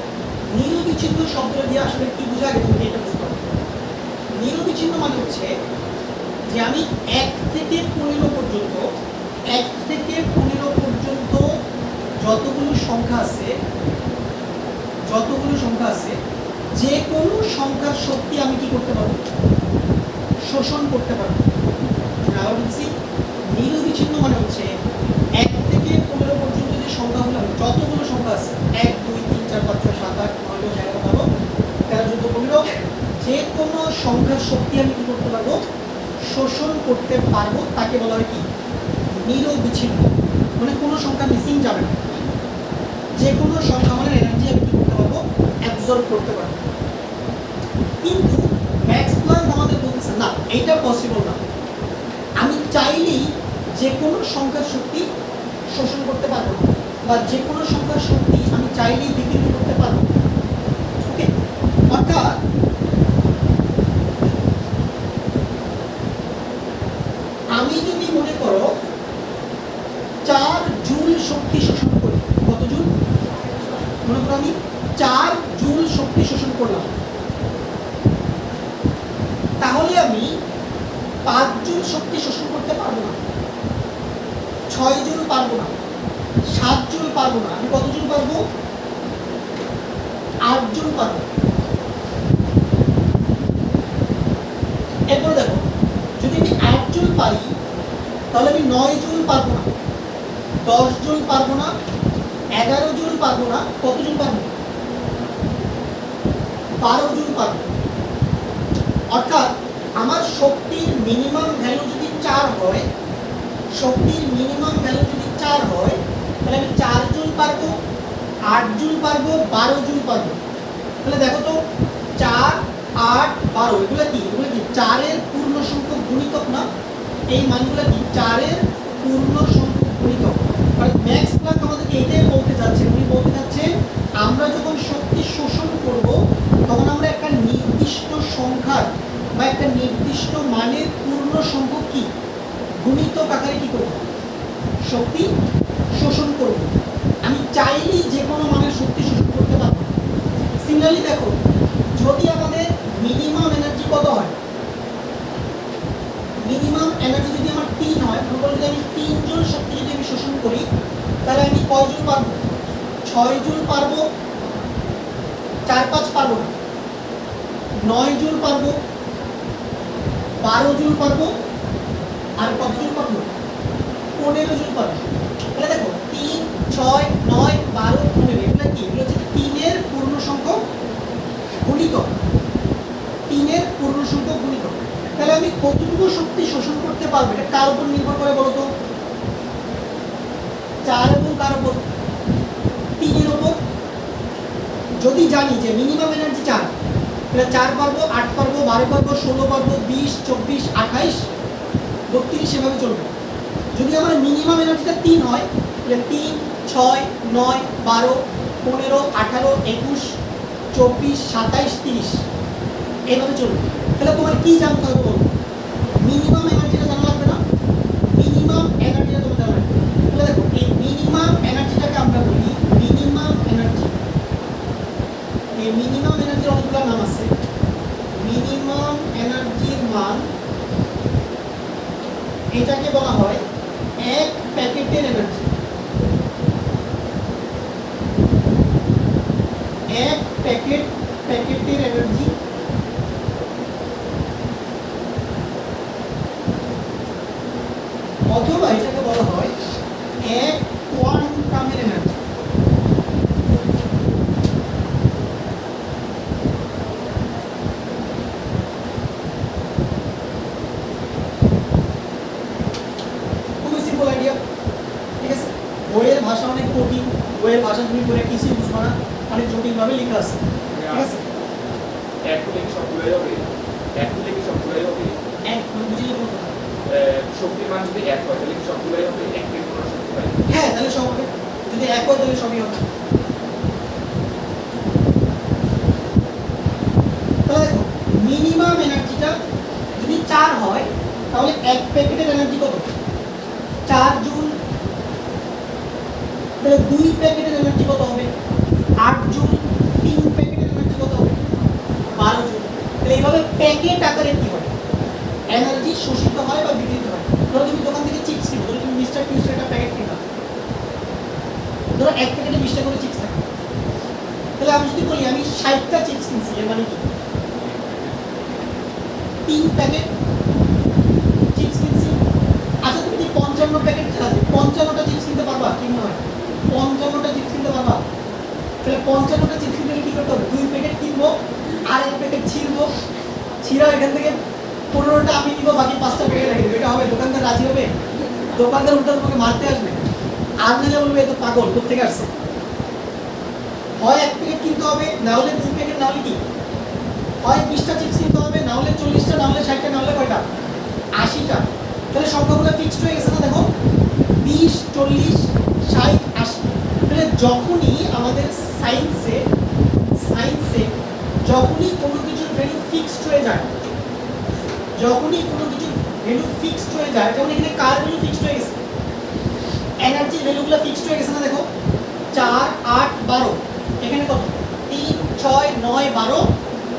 নিরবিচ্ছিন্ন শব্দটা দিয়ে আসলে কি বোঝা, আগে তুমি এটা বুঝতে হবে। নিরবিচ্ছিন্ন মানে হচ্ছে যে আমি 1 থেকে 15 পর্যন্ত, 1 থেকে 15 পর্যন্ত যতগুলো সংখ্যা আছে, যে কোনো সংখ্যার শক্তি আমি কি করতে পারবো? শোষণ করতে পারবো। আবার বলছি, নিরবিচ্ছিন্ন মানে হচ্ছে 1 থেকে 15 পর্যন্ত যে সংখ্যাগুলো, যতগুলো সংখ্যা আছে, 1 2 3 4 5 6 7 8 9 10 11 12 13 14 15, যে কোনো সংখ্যার শক্তি আমি কি করতে পারবো? শোষণ করতে পারবো। তাকে বলা হয় কি? নিরবিচ্ছিন্ন। মানে কোনো সংখ্যা মিসিং যাবে না, যে কোনো সংখ্যা মানে এনার্জি আমি কি করতে পারবো? অ্যাবজর্ব করতে পারবো। কিন্তু ম্যাক্স প্ল্যাঙ্ক আমাদের বলতেছে না, এইটা পসিবল না। আমি চাইলেই যে কোনো সংখ্যার শক্তি শোষণ করতে পারবো না, বা যে কোনো সংখ্যার শক্তি আমি চাইলেই বিকিরণ করতে পারবো। ওকে, অর্থাৎ আমি যদি মনে করো 4 জুল শক্তি শোষণ করি, কত জুল? মনে করো আমি 4 জুল শক্তি শোষণ করলাম, তাহলে আমি 5 জুল শক্তি শোষণ করতে পারবো না, 6 জুল পারবো না, 7 জুল পারবো না। আমি কত জুল পারবো? 8 জুল পারবো। এরপর দেখো, যদি আমি 8 জুল পারি, তাহলে আমি 9 জুল পারবো না, 10 জুল পারবো না, 11 জুল পারবো না। কত জুল পারবো? 12 জুল পারবো। অর্থাৎ আমার শক্তির মিনিমাম ভ্যালু যদি 4 হয়, তাহলে আমি 4 জুল পারবো, 8 জুল পারবো, 12 জুল পারবো। তাহলে দেখো তো, 4 8 12 এগুলো কি? 4 এর পূর্ণ সংখ্যক গুণিতক না? এই মানগুলো কি 4 এর পূর্ণ সংখ্যক গুণিতক। আর ম্যাক্স প্ল্যাঙ্ক আমাদেরকে এটাই বলতে চাচ্ছে, উনি বলতে চাচ্ছেন আমরা যখন শক্তি শোষণ করব, তখন আমরা একটা নির্দিষ্ট সংখ্যার বা একটা নির্দিষ্ট মানের পূর্ণ সংখ্যক কি গুণিতক আকারে কি করব? শক্তি শোষণ করব। আমি চাইলেই যে কোনো মানের শক্তি শোষণ করতে পারবো। সিমিলারলি দেখো, যদি আমাদের মিনিমাম এনার্জি কত হয়, মিনিমাম এনার্জি যদি আমার 3 হয়, যদি আমি 3 জুল শক্তি যদি আমি শোষণ করি, তাহলে আমি কয় জুল পারবো? 6 জুল পারবো, 4 5 পারবো না, 9 জুল পারবো, 12 জুল পারবো, আর কত জুল পারবো? 15 জুল পারবো। তাহলে দেখো, 3 6 9 12 15 এগুলো কি? এগুলো হচ্ছে 3 এর পূর্ণ সংখ্যক গুণিতক। 3 এর পূর্ণ সংখ্যক গুণিতক। তাহলে আমি কতটুকু শক্তি শোষণ করতে পারবো, এটা কার উপর নির্ভর করে বলো তো? 4 এবং কার উপর? 3 এর উপর। যদি জানি যে মিনিমাম এনার্জি 4, তাহলে 4 পারবো, 8 পারবো, 12 পারবো, 16 পারবো, 20 24 28 32 এভাবে চলবে। যদি আমার মিনিমাম এনার্জিটা 3 হয়, তাহলে 3 6 9 12 15 18 21 24 27 30 এইভাবে চলবে। তাহলে তোমার কি জানতে হবে বলো? মিনিমাম এনার্জিটা জানা লাগবে না? মিনিমাম এনার্জিটা তোমার জানা লাগবে। তাহলে দেখো, এই মিনিমাম এনার্জিটাকে আমরা বলি মিনিমাম এনার্জি। এই মিনিমাম এনার্জির অনেকগুলো নাম আছে। মিনিমাম এনার্জির মান, এটাকে বলা হয় 1 প্যাকেটের এনার্জি। 1 প্যাকেটের এনার্জি অথবা এটাকে বলা হয় এক কোয়ান্টামের এনার্জি। খুবই সিম্পল আইডিয়া, ঠিক আছে? বইয়ের ভাষা অনেক কঠিন, বইয়ের ভাষা তুমি পড়ে কিছুই বুঝবো না, অনেক জটিলভাবে লেখা আছে, ঠিক আছে? এক হলে কি সবগুলোই হবে? এক হলে কি সবগুলোই হবে? এক বুঝিয়ে বলবো না। শক্তির মান যদি এক হয় তাহলে কি সবগুলোই হবে? এক থেকে কোনো শক্তি পাই? হ্যাঁ, তাহলে সব হবে। যদি এক হয় তাহলে সবই হবে। তাহলে দেখো মিনিমাম এনার্জিটা যদি 4 হয় তাহলে এক প্যাকেটের এনার্জি কত? 4 জুল। তাহলে 2 প্যাকেটের এনার্জি কত হবে? 8 জুল। 3 প্যাকেটের এনার্জি কত হবে? 12 জুল। তাহলে এইভাবে প্যাকেট আকারে কি হয়? এনার্জি শোষিত হয় বা বিকৃত হয়। ধরো তুমি দোকান থেকে চিপস কিনো, ধরো তুমি মিস্টার টিউসের একটা প্যাকেট কিনলা, ধরো এক প্যাকেটে 20টা করে চিপস থাকে। তাহলে আমি যদি বলি আমি 60টা চিপস কিনছি, এর মানে কি? 3 প্যাকেট চিপস কিনছি। আচ্ছা তুমি কি 55 প্যাকেট 55টা চিপস কিনতে পারবা? কি মনে হয় 55টা চিপস কিনতে পারবা? তাহলে 55টা চিপস কিনতে কি করতে হবে? 2 প্যাকেট কিনবো আর 1 প্যাকেট ছিঁড়বো, ছিঁড়া এখান থেকে 15টা আমি নিব, বাকি 5টা প্যাকেট রেখে দেবো। এটা হবে? দোকানদার রাজি হবে? দোকানদার উল্টো তোমাকে মারতে আসবে, আর নিলে বলবে এ তো পাগল, কোথেকে আসছে? হয় 1 প্যাকেট কিনতে হবে, না হলে 2 প্যাকেট, না হলে কি হয় 20টা চিপস কিনতে হবে, না হলে 40টা, না হলে 60টা, না হলে কয়টা? 80টা। তাহলে সংখ্যাগুলো ফিক্সড হয়ে গেছে না? দেখো 20, 40, 60, 80। তাহলে যখনই আমাদের সায়েন্সে যখনই কোনো কিছুর ভ্যালু ফিক্সড হয়ে যায়, যখনই কোনো কিছুর ভ্যালু ফিক্সড হয়ে যায়, যেমন এখানে কার ভ্যালু ফিক্সড হয়ে গেছে, এনার্জির ভ্যালুগুলো ফিক্সড হয়ে গেছে না? দেখো 4, 8, 12, এখানে কত? 3, 6, 9, 12,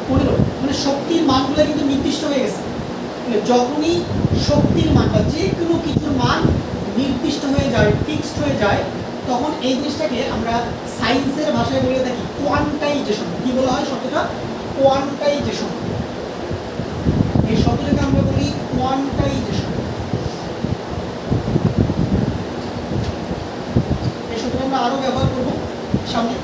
15। মানে শক্তির মানগুলো কিন্তু নির্দিষ্ট হয়ে গেছে। যখনই শক্তির মানটা যে কোনো কিছুর মান নির্দিষ্ট হয়ে যায়, ফিক্সড হয়ে যায়, তখন এই জিনিসটাকে আমরা সায়েন্সের ভাষায় বলে থাকি কোয়ান্টাইজেশন। কি বলা হয় শব্দটা? কোয়ান্টাইজেশন। এই শব্দটাকে আমরা বলি কোয়ান্টাইজেশন। এই শব্দটা আমরা আরো ব্যবহার করব সামনে।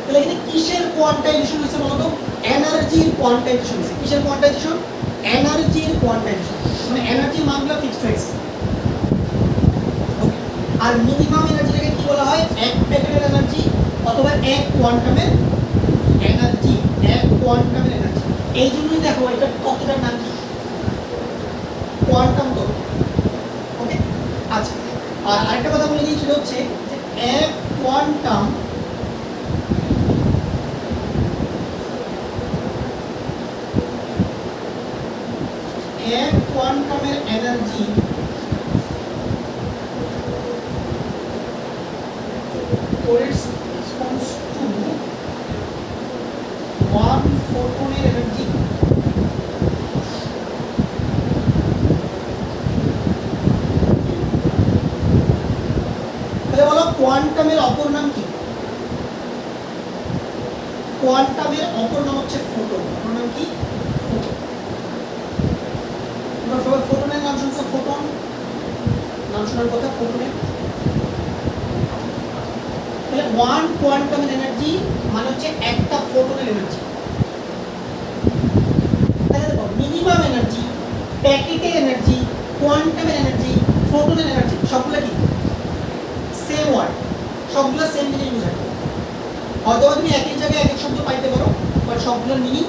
তাহলে এখানে কিসের কোয়ান্টাইজেশন হয়েছে বলতো? এনার্জির কোয়ান্টাইজেশন হয়েছে। কিসের কোয়ান্টাইজেশন? এনার্জির কোয়ান্টাইজেশন। মানে এনার্জির মানগুলো ফিক্সড হয়ে গেছে। ওকে। আর মিনিমাম এনার্জিটাকে কি বলা হয়? এক প্যাকেটের এনার্জি অথবা এক কোয়ান্টামের এনার্জি। এক কোয়ান্টামের এনার্জি। এই জন্যই দেখো এটা কতটার নাম কি? কোয়ান্টাম তত্ত্ব। ওকে। আচ্ছা, আর আরেকটা কথা বলে দিই, সেটা হচ্ছে যে এক কোয়ান্টাম এক কোয়ান্টামের এনার্জি corresponds to 1 photonের এনার্জি। তাহলে বলো কোয়ান্টামের অপর নাম কি? কোয়ান্টামের অপর নাম হচ্ছে ফোটন। অপর নাম কি? ফোটন। তোমরা সবাই ফোটনের নাম শুনছো? ফোটন নাম শোনার কথা ফোটনের। তাহলে 1 কোয়ান্টামের এনার্জি মানে হচ্ছে একটা ফোটনের এনার্জি। তাহলে দেখো মিনিমাম এনার্জি, প্যাকেটের এনার্জি, কোয়ান্টামের এনার্জি, ফোটনের এনার্জি সবগুলো কি সেম ওয়ার্ড, সবগুলো সেম জিনিস বোঝায়। হয়তো তুমি এক এক জায়গায় এক এক শব্দ পাইতে পারো, বাট সবগুলোর মিনিং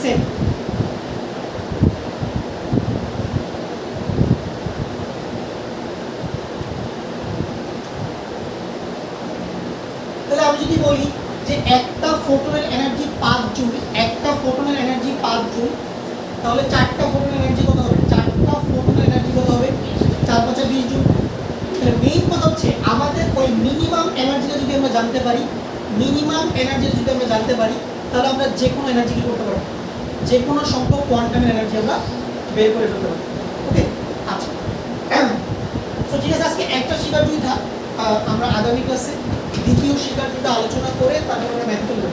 সেম। তাহলে আমি যদি বলি যে একটা ফোটনের এনার্জি 5 জুল, একটা ফোটনের এনার্জি 5 জুল, তাহলে 4টা ফোটনের এনার্জি কত হবে? 4টা ফোটনের এনার্জি কত হবে? 4 5 20 জুল। তাহলে মেইন কথা হচ্ছে আমাদের ওই মিনিমাম এনার্জিটা যদি আমরা জানতে পারি, মিনিমাম এনার্জিটা যদি আমরা জানতে পারি, তাহলে আমরা যে কোনো এনার্জি কি করতে পারবো? যে কোনো সংখ্যক কোয়ান্টামের এনার্জি আমরা বের করে ফেলতে পারবো। ওকে। আচ্ছা, তো ঠিক আছে, আজকে একটা শিকার দুই থাক, আমরা আগামী ক্লাসে দ্বিতীয় শিকার দুটো আলোচনা করে তারপর আমরা ম্যাথ করব।